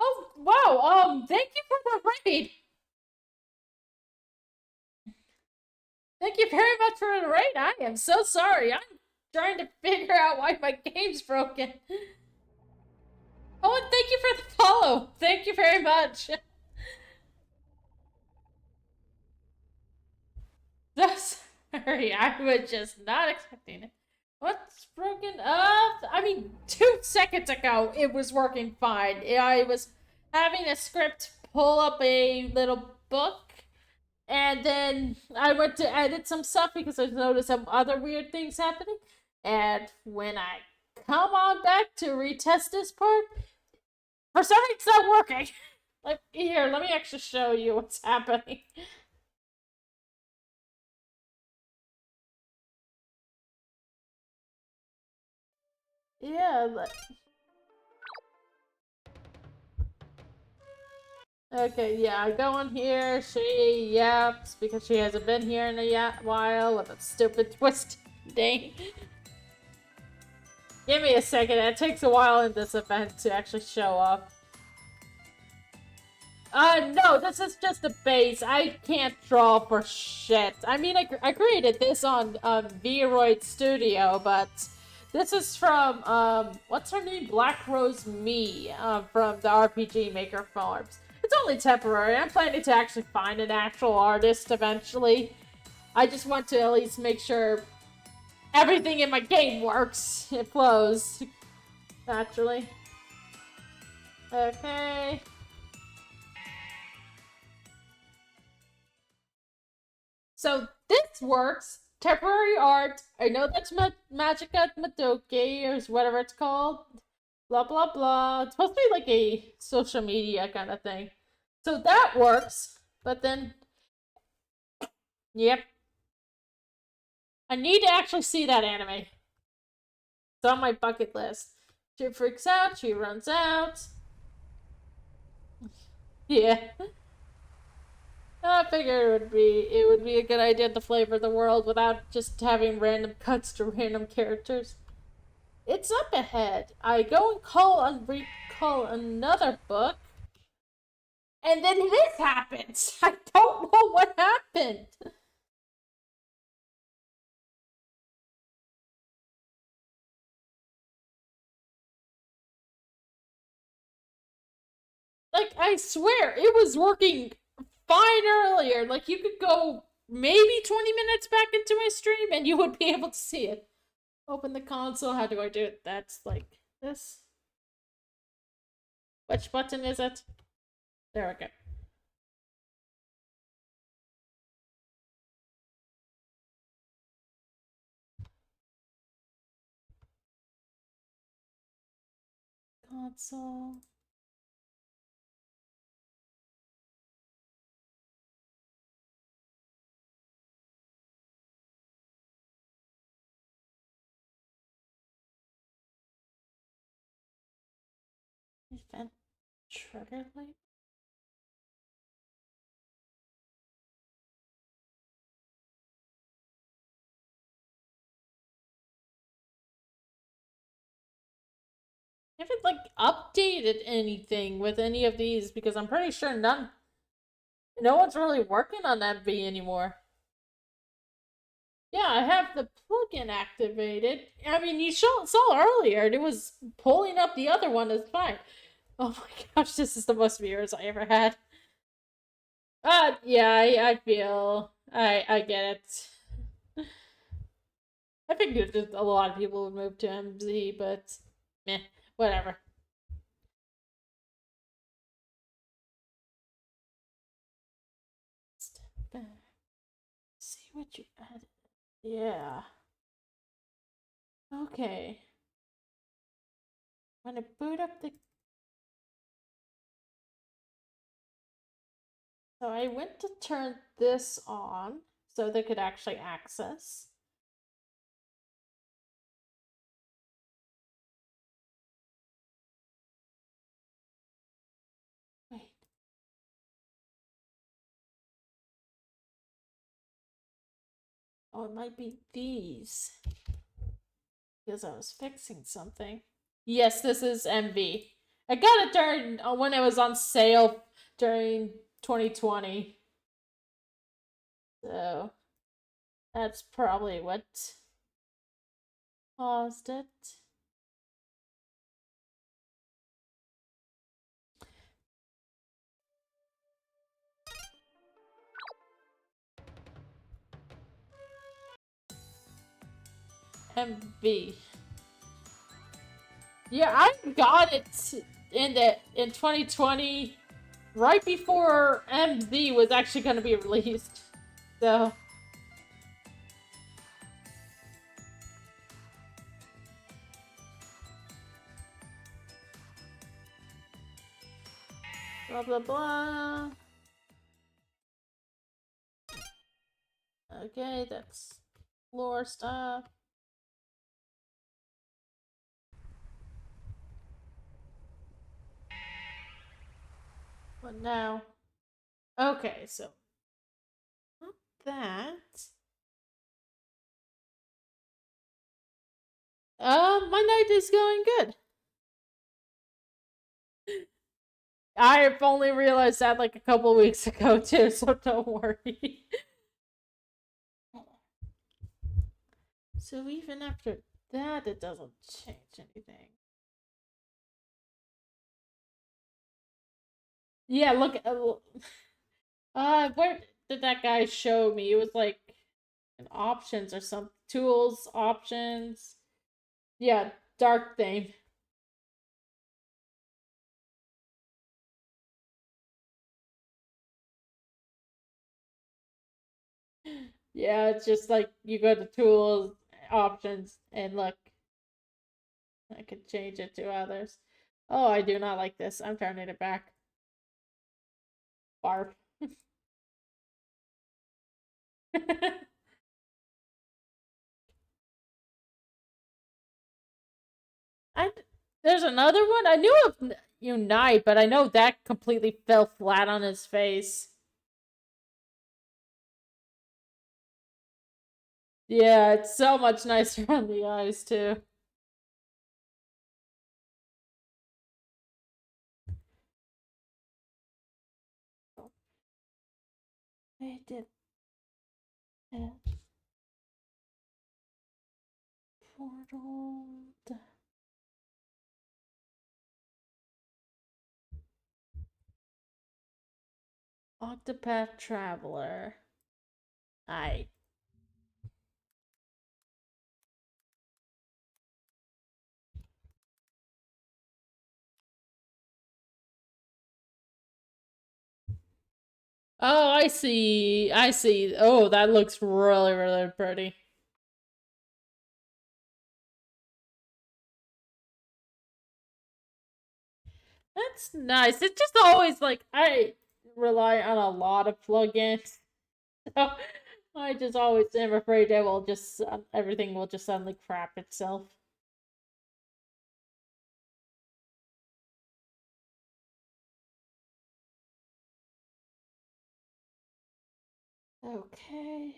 Oh, wow. Thank you for the raid. Thank you very much for the raid. I am so sorry. I'm trying to figure out why my game's broken. Oh, and thank you for the follow. Thank you very much. Sorry, I was just not expecting it. What's broken? I mean, 2 seconds ago it was working fine. I was having a script pull up a little book, and then I went to edit some stuff because I noticed some other weird things happening. And when I come on back to retest this part, for some reason it's not working. Like, here, let me actually show you what's happening. Yeah. Okay, yeah, I go in here, she yaps because she hasn't been here in a while with a stupid twist date. Give me a second, it takes a while in this event to actually show up. No, this is just a base. I can't draw for shit. I mean, I created this on Vroid Studio, but this is from, what's her name? Black Rose Me, from the RPG Maker forums. It's only temporary. I'm planning to actually find an actual artist eventually. I just want to at least make sure everything in my game works. It flows. Naturally. Okay. So this works. Temporary art. I know that's Magica Madoke or whatever it's called. Blah blah blah. It's supposed to be like a social media kind of thing. So that works. But then, yep. I need to actually see that anime. It's on my bucket list. She freaks out. She runs out. Yeah. I figured it would be a good idea to flavor the world without just having random cuts to random characters. It's up ahead. I go and recall another book, and then this happens. I don't know what happened. Like, I swear, it was working fine earlier. Like, you could go maybe 20 minutes back into my stream and you would be able to see it. Open the console. How do I do it? That's like this. Which button is it? There we go. Console. Event trigger light. I haven't like updated anything with any of these because I'm pretty sure no one's really working on MV anymore. Yeah, I have the plugin activated. I mean, you saw earlier, it was pulling up the other one as fine. Oh my gosh, this is the most viewers I ever had. Yeah, I feel I get it. I figured that a lot of people would move to MZ, but meh, whatever. Step back. See what you added. Yeah. Okay. I'm gonna boot up the. So I went to turn this on so they could actually access. Wait. Oh, it might be these. Because I was fixing something. Yes, this is MV. I got it during when it was on sale during 2020. So that's probably what caused it. MV. Yeah, I got it in 2020, right before MV was actually going to be released. So blah blah blah. Okay, that's lore stuff. What now? Okay, so not that. My night is going good. I've only realized that like a couple weeks ago too, so don't worry. So even after that, it doesn't change anything. Yeah, look. Where did that guy show me? It was like And options or some tools, options. Yeah, dark theme. Yeah, it's just like you go to tools, options, and look, I can change it to others. Oh, I do not like this. I'm turning it back. Barf. I there's another one. I knew of Unite, but I know that completely fell flat on his face. Yeah, it's so much nicer on the eyes too. I did it. Portal. Octopath Traveler. I Oh, I see. I see. Oh, that looks really, really pretty. That's nice. It's just always like I rely on a lot of plugins. So I just always am afraid that will just everything will just suddenly crap itself. Okay.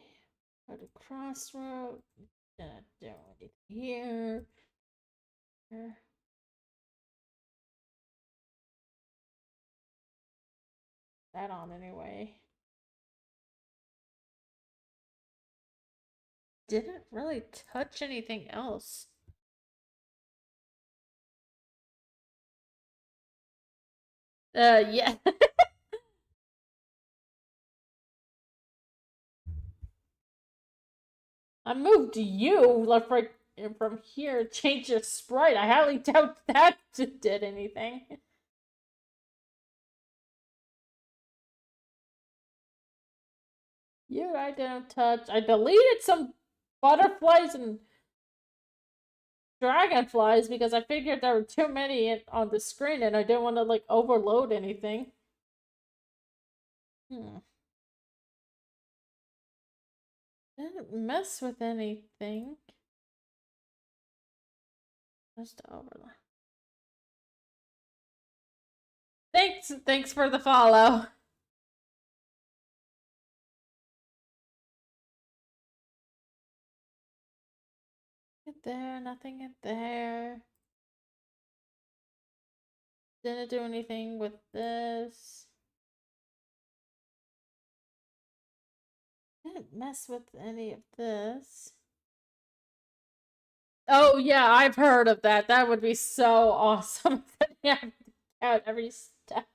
Go to crossroad. Don't anything here. That on anyway. Didn't really touch anything else. Yeah. I moved you left right from here, change your sprite. I highly doubt that did anything. You I didn't touch. I deleted some butterflies and dragonflies because I figured there were too many on the screen and I didn't want to like overload anything. Hmm. Didn't mess with anything. Just overload. Thanks for the follow. In there, nothing in there. Didn't do anything with this. Didn't mess with any of this. Oh yeah, I've heard of that. That would be so awesome. Yeah, count every step.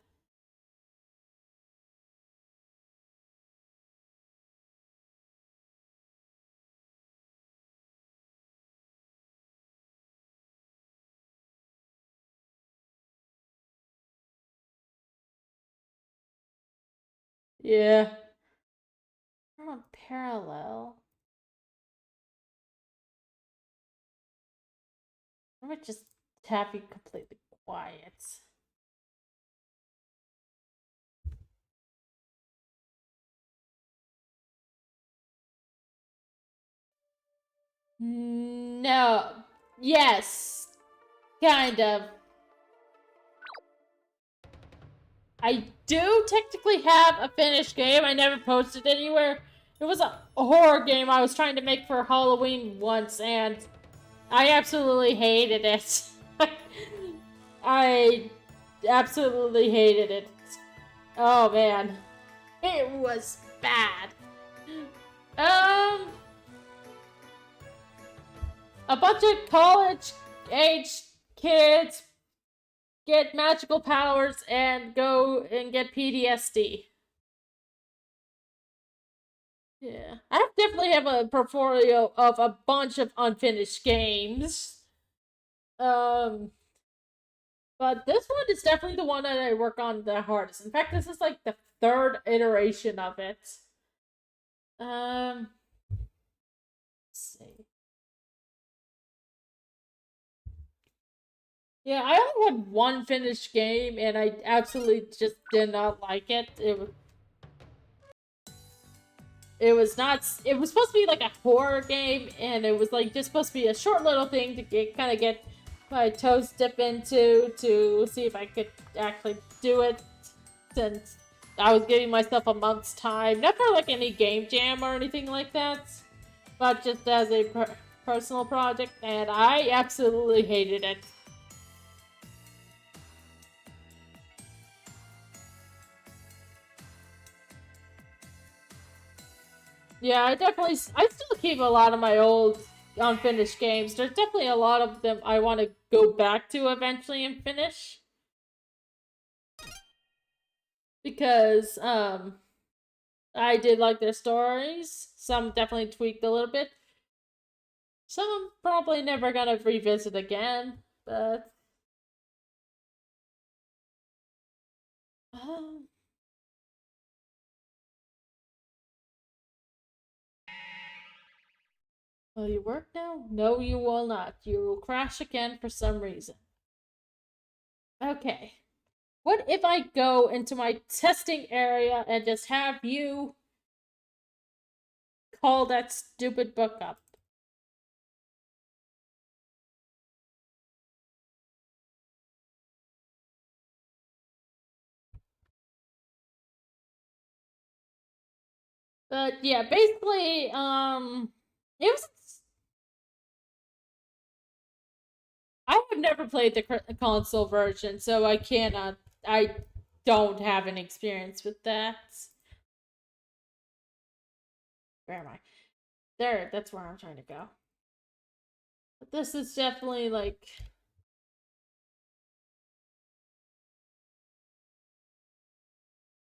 Yeah. We're on parallel. I'm gonna just tap you completely quiet. No. Yes. Kind of. I do technically have a finished game. I never posted anywhere. It was a horror game I was trying to make for Halloween once, and I absolutely hated it. I absolutely hated it. Oh man. It was bad. Um, a bunch of college age kids get magical powers and go and get PTSD. Yeah, I definitely have a portfolio of a bunch of unfinished games. Um, but this one is definitely the one that I work on the hardest. In fact, this is like the third iteration of it. Let's see. Yeah, I only had one finished game, and I absolutely just did not like it. It was not. It was supposed to be like a horror game, and it was like just supposed to be a short little thing to kind of get my toes dip into to see if I could actually do it. Since I was giving myself a month's time, not for like any game jam or anything like that, but just as a personal project, and I absolutely hated it. Yeah, I still keep a lot of my old unfinished games. There's definitely a lot of them I want to go back to eventually and finish because I did like their stories. Some definitely tweaked a little bit. Some I'm probably never gonna revisit again, but um, will you work now? No, you will not. You will crash again for some reason. Okay. What if I go into my testing area and just have you call that stupid book up? But yeah, basically, it was. I have never played the console version, so I cannot. I don't have any experience with that. Where am I? There, that's where I'm trying to go. But this is definitely like.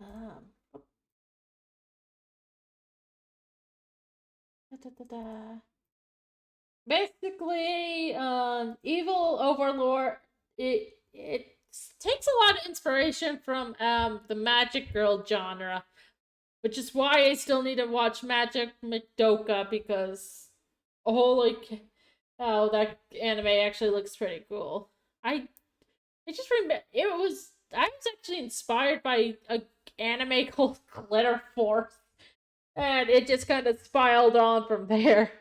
Um, da, da, da. Basically, evil overlord. It takes a lot of inspiration from the magic girl genre, which is why I still need to watch Magic Madoka because holy oh, that anime actually looks pretty cool. I I just remember it was I was actually inspired by a anime called Glitter Force, and it just kind of spiraled on from there.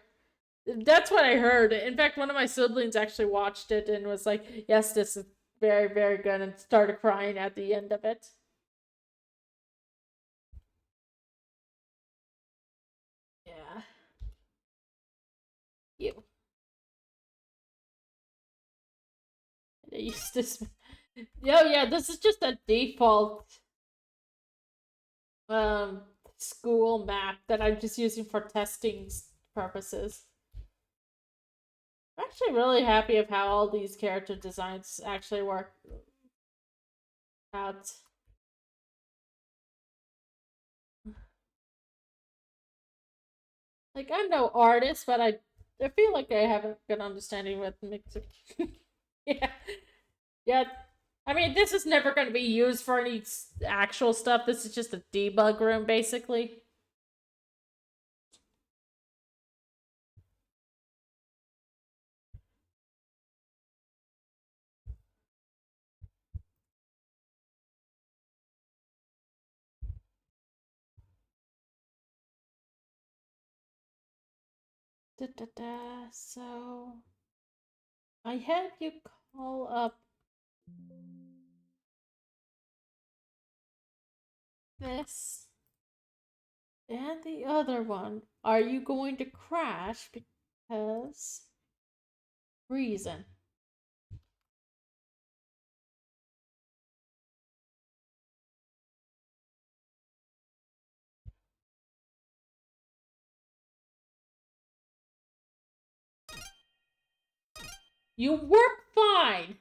That's what I heard. In fact, one of my siblings actually watched it and was like, "Yes, this is very, very good," and started crying at the end of it. Yeah, you. They used this. Oh yeah, this is just a default um school map that I'm just using for testing purposes. I'm actually really happy of how all these character designs actually work out. Like I'm no artist, but I feel like I have a good understanding with mixing. Yeah, yeah. I mean, this is never going to be used for any actual stuff. This is just a debug room, basically. Da, da, da. So I had you call up this and the other one. Are you going to crash because reason? You work fine.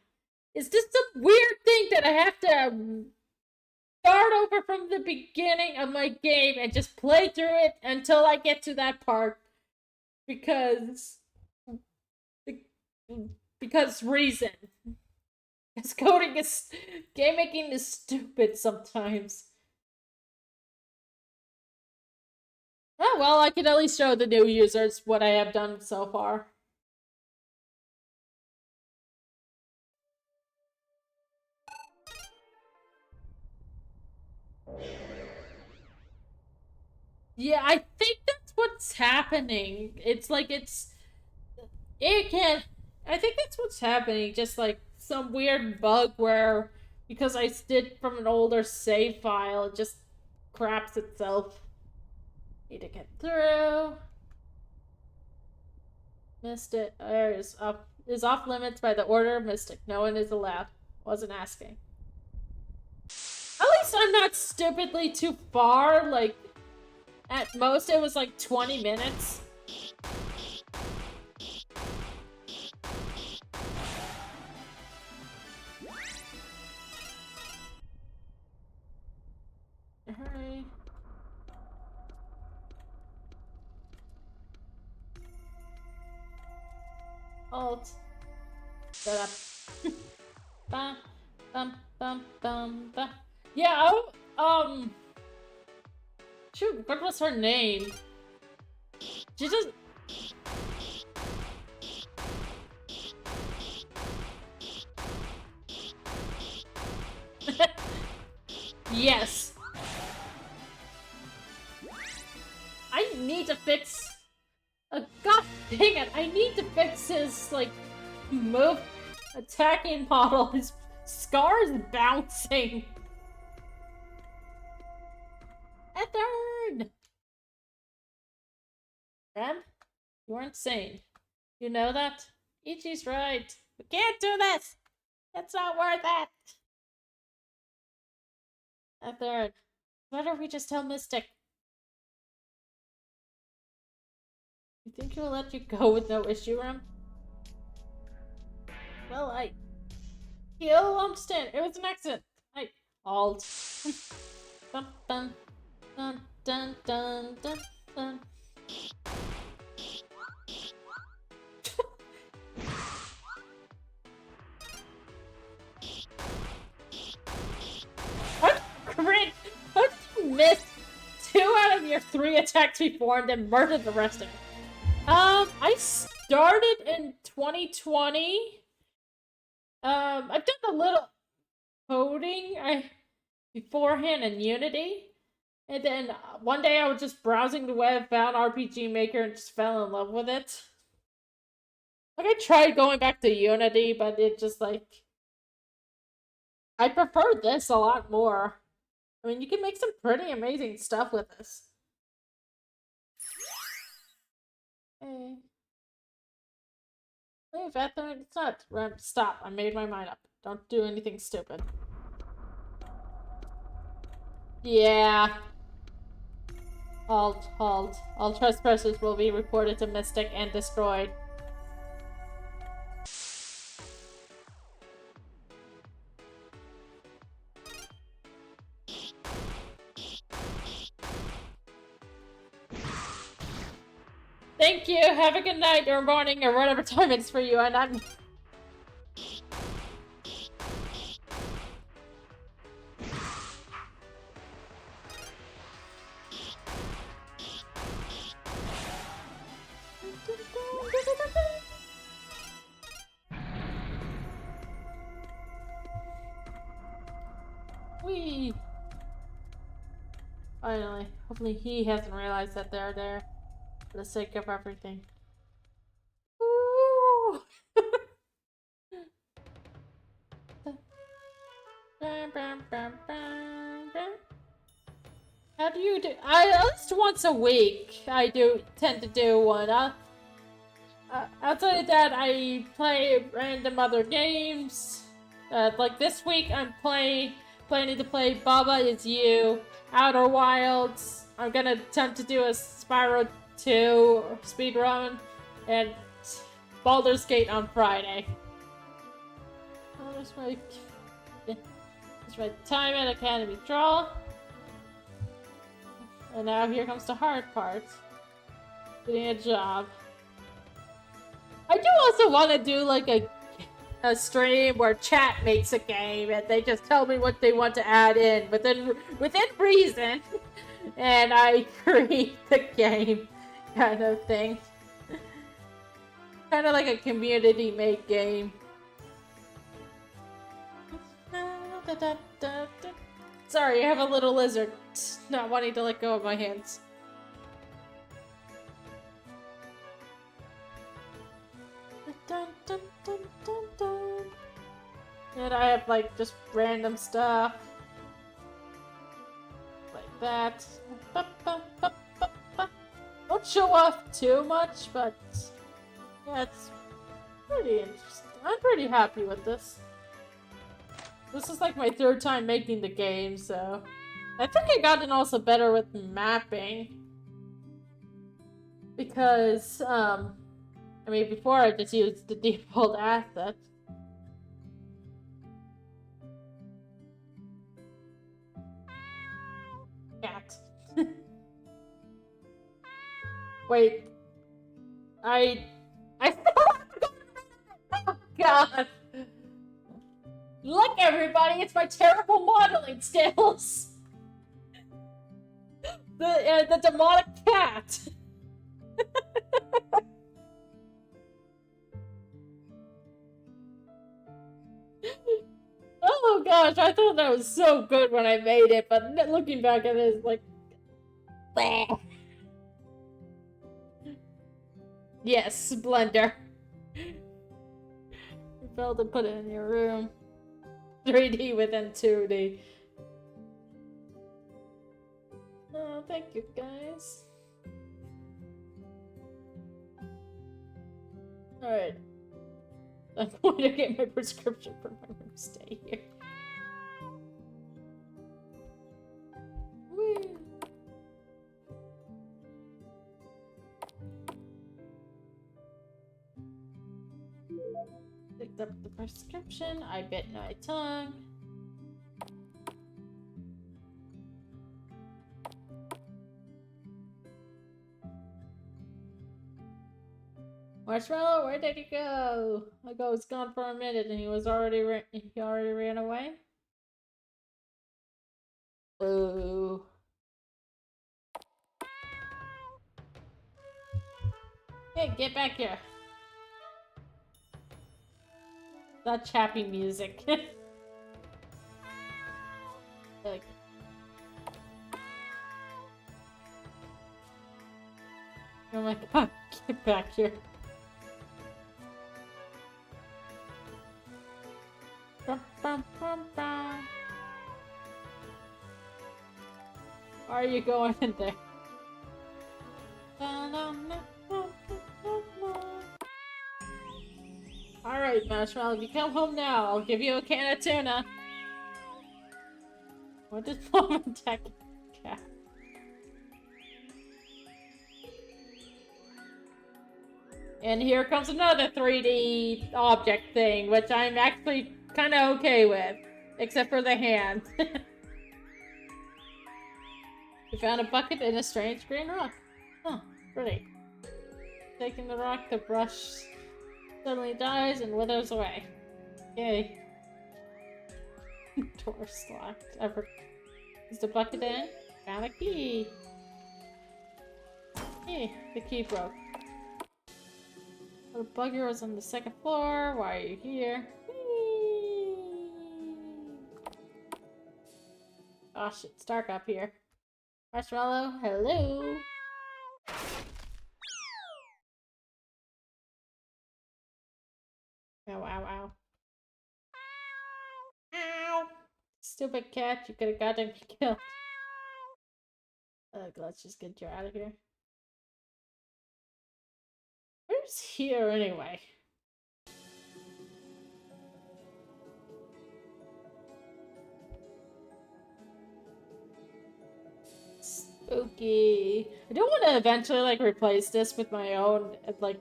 Is this some weird thing that I have to? start over from the beginning of my game and just play through it until I get to that part. Because reason. Because game making is stupid sometimes. Oh, well, I can at least show the new users what I have done so far. Yeah, I think that's what's happening. It's like I think that's what's happening. Just like some weird bug where, because I did from an older save file, it just craps itself. Need to get through. Missed it. Is off limits by the order of Mystic. No one is allowed. Wasn't asking. At least I'm not stupidly too far. Like, at most it was like 20 minutes. Hurry. Alt. Set up. Bum, bum, bum, bum, bum. Yeah, shoot, what was her name? She just... Yes. I need to fix... God dang it, I need to fix his, like, move attacking model. His scar is bouncing. Ethern! Rem, you're insane. You know that? Ichi's right. We can't do this! It's not worth it! Ethern, better we just tell Mystic. You think he'll let you go with no issue, Rem? Well, he'll understand. It was an accident. Alt. Dun dun dun dun dun dun dun. What crit? How did you miss 2 out of your 3 attacks before and then murdered the rest of it? I started in 2020. I've done a little coding beforehand in Unity. And then one day I was just browsing the web, found RPG Maker, and just fell in love with it. Like, I tried going back to Unity, but it just, like... I prefer this a lot more. I mean, you can make some pretty amazing stuff with this. Hey. Leave, Ethern. It's not. Rem, stop. I made my mind up. Don't do anything stupid. Yeah. Halt. All trespassers will be reported to Mystic and destroyed. Thank you. Have a good night or morning or whatever time it's for you. And I'm... Whee! Finally. Hopefully he hasn't realized that they're there. For the sake of everything. Woo! How do you do? At least once a week, I tend to do one. Outside of that, I play random other games. Like this week, I'm planning to play Baba Is You, Outer Wilds. I'm gonna attempt to do a Spyro 2 speedrun, and Baldur's Gate on Friday. It's my time at Academy Draw. And now here comes the hard part. Getting a job. I do also want to do like a stream where chat makes a game and they just tell me what they want to add in within reason. And I create the game kind of thing. Kind of like a community-made game. Sorry, I have a little lizard not wanting to let go of my hands. And I have like just random stuff. Like that. Don't show off too much, but yeah, it's pretty interesting. I'm pretty happy with this. This is like my third time making the game, so I think I gotten also better with mapping. Because, I mean, before I just used the default asset. Cat. Wait. I oh god! Look, everybody, it's my terrible modeling skills! The demonic cat! Oh gosh, I thought that was so good when I made it, but looking back at it, it's like... Bleh. Yes, Blender. You failed to put it in your room. 3D within 2D. Oh, thank you guys. Alright. I'm going to get my prescription for my room stay here. Woo. Picked up the prescription. I bit my tongue. Marshmallow, where did he go? I was gone for a minute, and he already ran away. Boo. Hey, get back here. That chappy music. Like. Oh my god, get back here. Why are you going in there? Alright, Marshmallow, if you come home now, I'll give you a can of tuna. What did Mom attack cat? And here comes another 3D object thing, which I'm actually kind of okay with. Except for the hand. You found a bucket and a strange green rock. Huh, pretty. Taking the rock, the brush suddenly dies and withers away. Yay. Door's locked. Is the bucket in? Found a key. Hey, the key broke. The bugger was on the second floor. Why are you here? Whee! Oh shit, it's dark up here. Marshmallow, hello. Ow, ow, ow. Ow! Stupid cat, you could have gotten me killed. Ugh, let's just get you out of here. Where's here anyway? Spooky. I don't want to eventually like replace this with my own, like,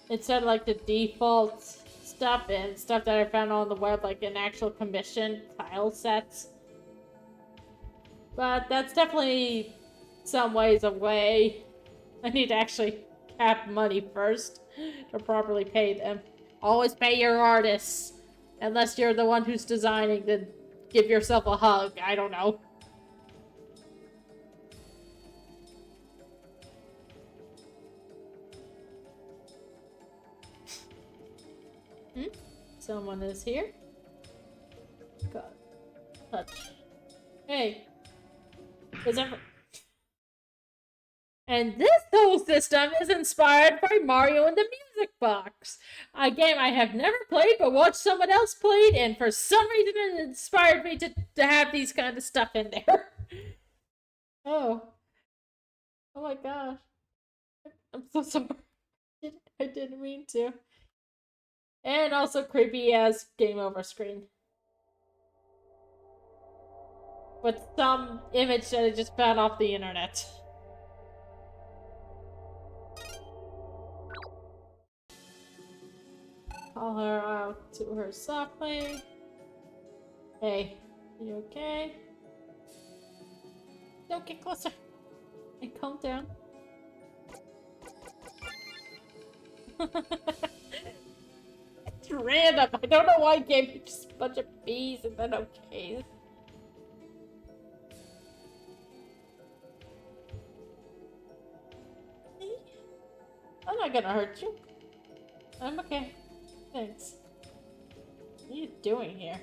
instead of like the default stuff and stuff that I found on the web, like an actual commission type. tile sets. But that's definitely some ways away. I need to actually cap money first to properly pay them. Always pay your artists. Unless you're the one who's designing, then give yourself a hug. I don't know. Someone is here. God. Touch. Hey. Is ever... And this whole system is inspired by Mario and the Music Box, a game I have never played but watched someone else played, and for some reason it inspired me to have these kind of stuff in there. Oh. Oh my gosh. I'm so sorry. I didn't mean to. And also creepy as game over screen. With some image that I just found off the internet. Call her out to her softly. Hey, you okay? Don't get closer. And calm down. It's random. I don't know why I gave you just a bunch of bees and then okay. I'm not gonna hurt you. I'm okay. Thanks. What are you doing here?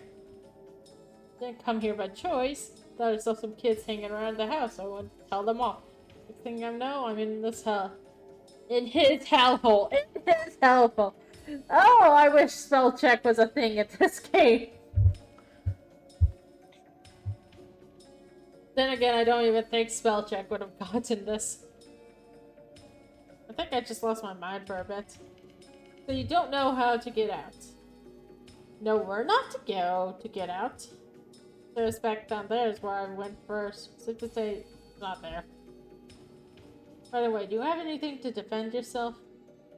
Didn't come here by choice. Thought I saw some kids hanging around the house. So I went to tell them off. Next thing I know, I'm in this hell. In his hellhole. In his hellhole. Oh, I wish spell check was a thing in this game. Then again, I don't even think spell check would have gotten this. I think I just lost my mind for a bit. So you don't know how to get out. No, we're not to go to get out. There's back down there is where I went first. So to say, it's not there. By the way, do you have anything to defend yourself?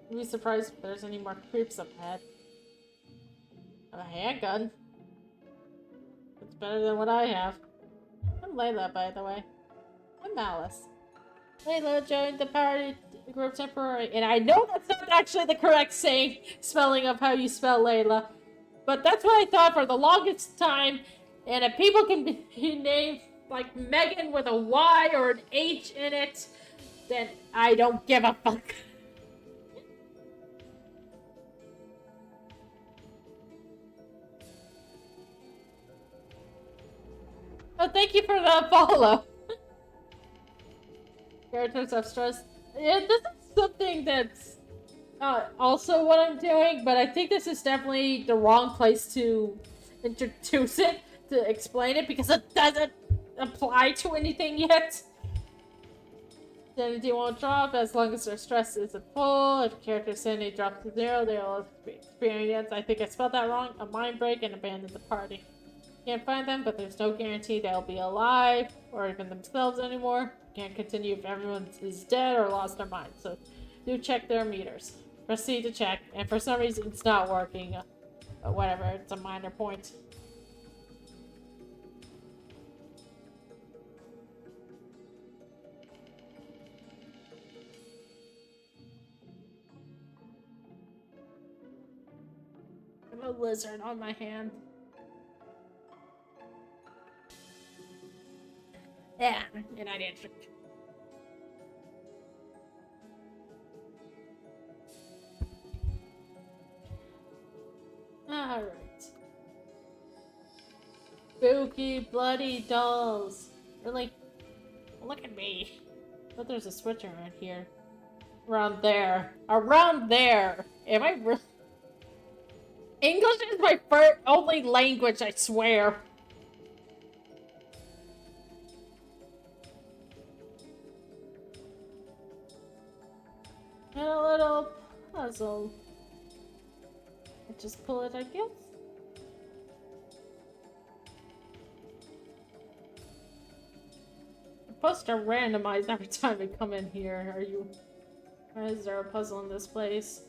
I'd be surprised if there's any more creeps up ahead. A handgun? It's better than what I have. I'm Layla, by the way. I'm Alice. Layla joined the party group temporarily. And I know that's not actually the correct spelling of how you spell Layla. But that's what I thought for the longest time. And if people can be named like Megan with a Y or an H in it, then I don't give a fuck. Oh, thank you for the follow. Characters of stress. Yeah, this is something that's also what I'm doing, but I think this is definitely the wrong place to introduce it, to explain it, because it doesn't apply to anything yet. Sanity won't drop as long as their stress isn't full. If character sanity drops to 0, they'll experience, I think I spelled that wrong, a mind break and abandon the party. Can't find them, but there's no guarantee they'll be alive or even themselves anymore. Can't continue if everyone is dead or lost their mind, so do check their meters. Proceed to check, and for some reason it's not working. Whatever, it's a minor point. I have a lizard on my hand. Yeah, and I answered. Alright. Spooky, bloody dolls. Really? Look at me. But there's a switch around here. Around there. Around there! Am I really? English is my only language, I swear. And a little puzzle. I just pull it, I guess. I'm supposed to randomize every time I come in here. Are you? Is there a puzzle in this place?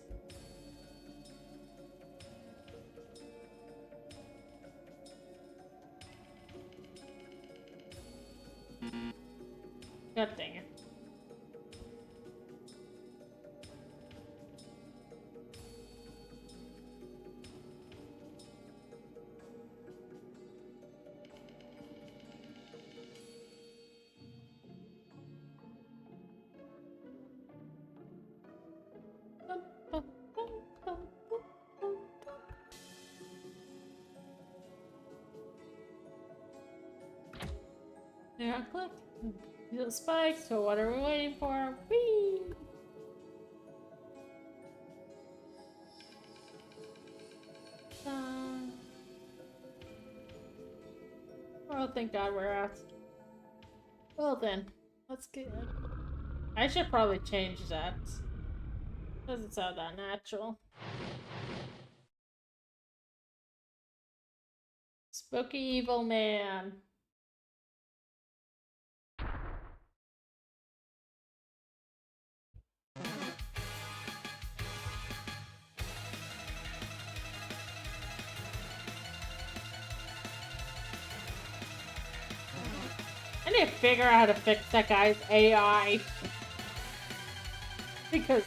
God dang it. Yeah, click. The spikes, so what are we waiting for? Whee! Oh, thank God we're out. Well then, let's get. I should probably change that. Doesn't sound that natural. Spooky evil man. I need to figure out how to fix that guy's AI. Because...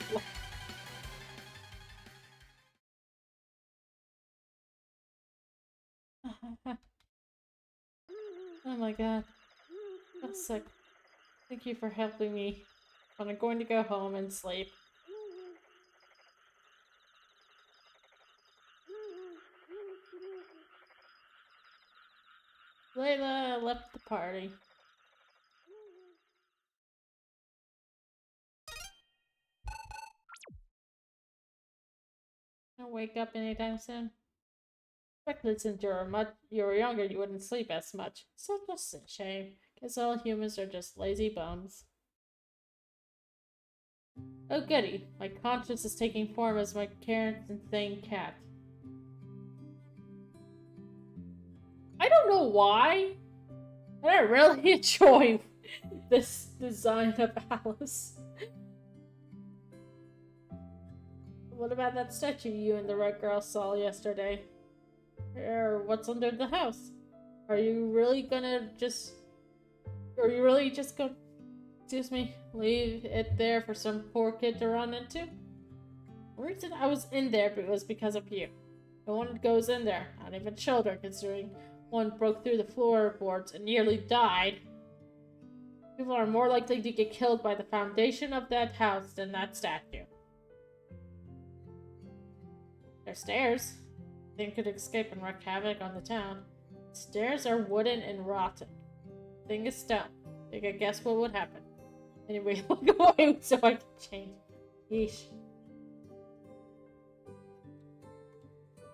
oh my god. I'm sick. Thank you for helping me. But I'm going to go home and sleep. Layla left the party. Don't wake up anytime soon. Expected since you were younger, you wouldn't sleep as much. So just a shame. Guess all humans are just lazy bums. Oh goody, my conscience is taking form as my Karen's insane cat. I don't know why, but I really enjoy this design of Alice. What about that statue you and the red girl saw yesterday? Or what's under the house? Are you really just gonna, excuse me, leave it there for some poor kid to run into? The reason I was in there was because of you. No one goes in there, not even children, considering one broke through the floorboards and nearly died. People are more likely to get killed by the foundation of that house than that statue. There's stairs. Thing could escape and wreak havoc on the town. The stairs are wooden and rotten. Thing is stone. Think I guess what would happen. Anyway, look away so I can change. Yeesh.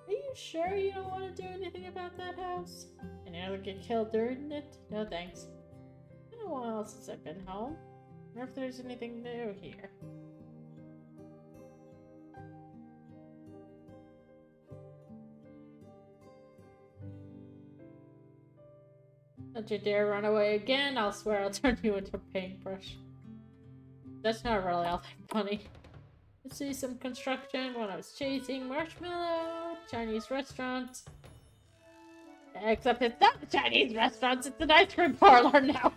Are you sure you don't want to do anything about that house? Anyone get killed during it? No thanks. It's been a while since I've been home. I wonder if there's anything new here. Don't you dare run away again, I'll swear I'll turn you into a paintbrush. That's not really all that funny. Let's see some construction when I was chasing Marshmallow, Chinese restaurant. Except it's not a Chinese restaurant, it's an ice cream parlor now.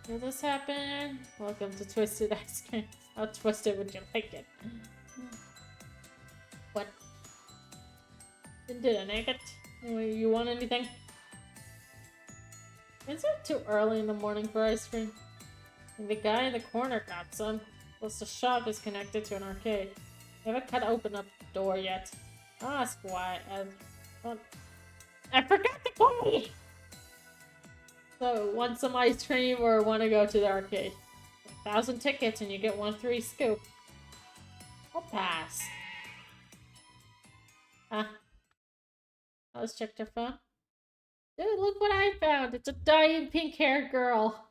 Did this happen? Welcome to Twisted Ice Cream. How twisted would you like it? What? Did I make it? You want anything? Is it too early in the morning for ice cream? And the guy in the corner got some. Plus the shop is connected to an arcade. I haven't cut open up the door yet. I'll ask why. I forgot the key! So, want some ice cream or want to go to the arcade? 1,000 tickets and you get one free scoop. I'll pass. Huh? Let's check your phone. Dude, look what I found! It's a dying pink-haired girl!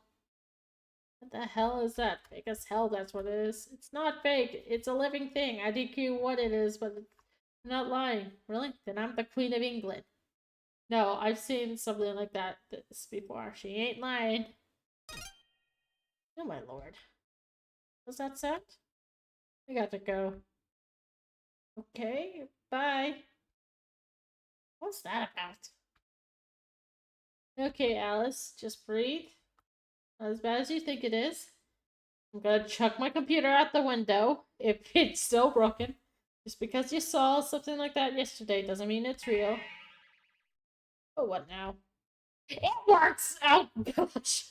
What the hell is that? Fake as hell, that's what it is. It's not fake, it's a living thing. I DQ what it is, but I'm not lying. Really? Then I'm the Queen of England. No, I've seen something like this before. She ain't lying. Oh my lord. Was that sound? I got to go. Okay, bye. What's that about? Okay, Alice, just breathe. Not as bad as you think it is. I'm gonna chuck my computer out the window if it's still broken. Just because you saw something like that yesterday doesn't mean it's real. Oh, what now? It works! Oh, gosh.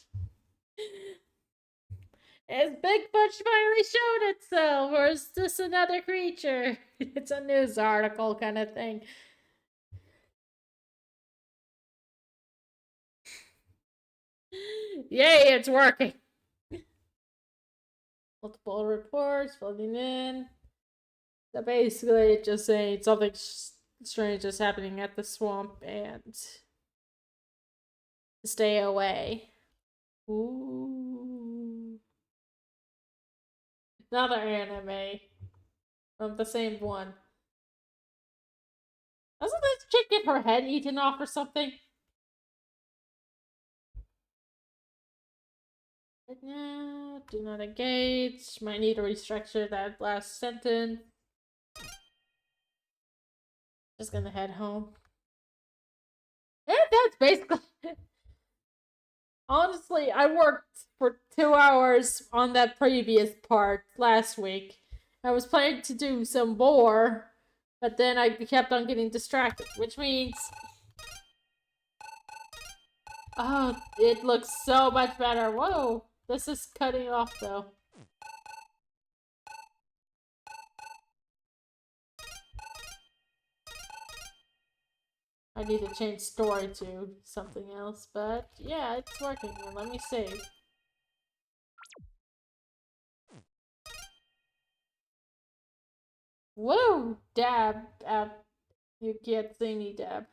As Bigfoot finally showed itself, or is this another creature? It's a news article kind of thing. Yay, it's working! Multiple reports floating in. So basically, it's just saying something strange is happening at the swamp and stay away. Ooh. Another anime from the same one. Doesn't this chick get her head eaten off or something? No, do not engage. Might need to restructure that last sentence. Just gonna head home. And that's basically. Honestly, I worked for 2 hours on that previous part last week. I was planning to do some more, but then I kept on getting distracted, which means... Oh, it looks so much better. Whoa, this is cutting off though. I need to change story to something else, but yeah, it's working. Let me save. Woo! Dab. You can't see me, Dab.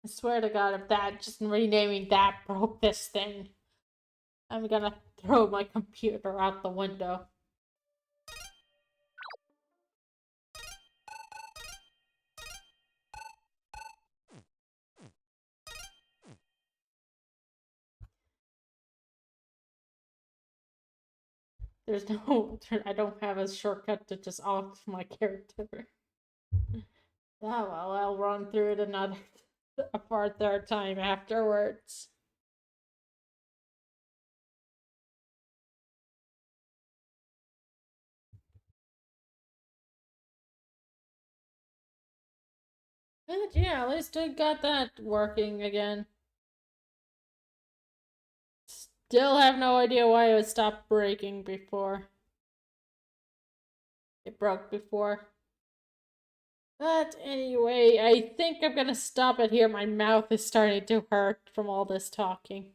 I swear to God, if that just renaming that broke this thing, I'm gonna throw my computer out the window. There's no, I don't have a shortcut to just off my character. Oh well, I'll run through it for a third time afterwards. But yeah, at least I got that working again. Still have no idea why it stopped breaking before. It broke before. But anyway, I think I'm gonna stop it here. My mouth is starting to hurt from all this talking.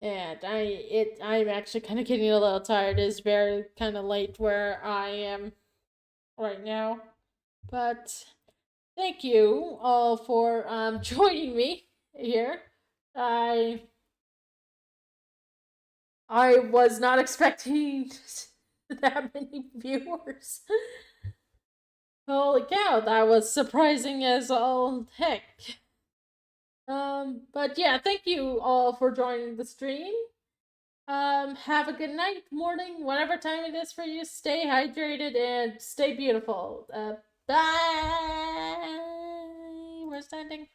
And I'm actually kind of getting a little tired. It's very kind of late where I am right now. But thank you all for joining me here. I was not expecting that many viewers. Holy cow, that was surprising as all heck. But yeah, thank you all for joining the stream. Have a good night, morning, whatever time it is for you. Stay hydrated and stay beautiful. Bye. We're standing.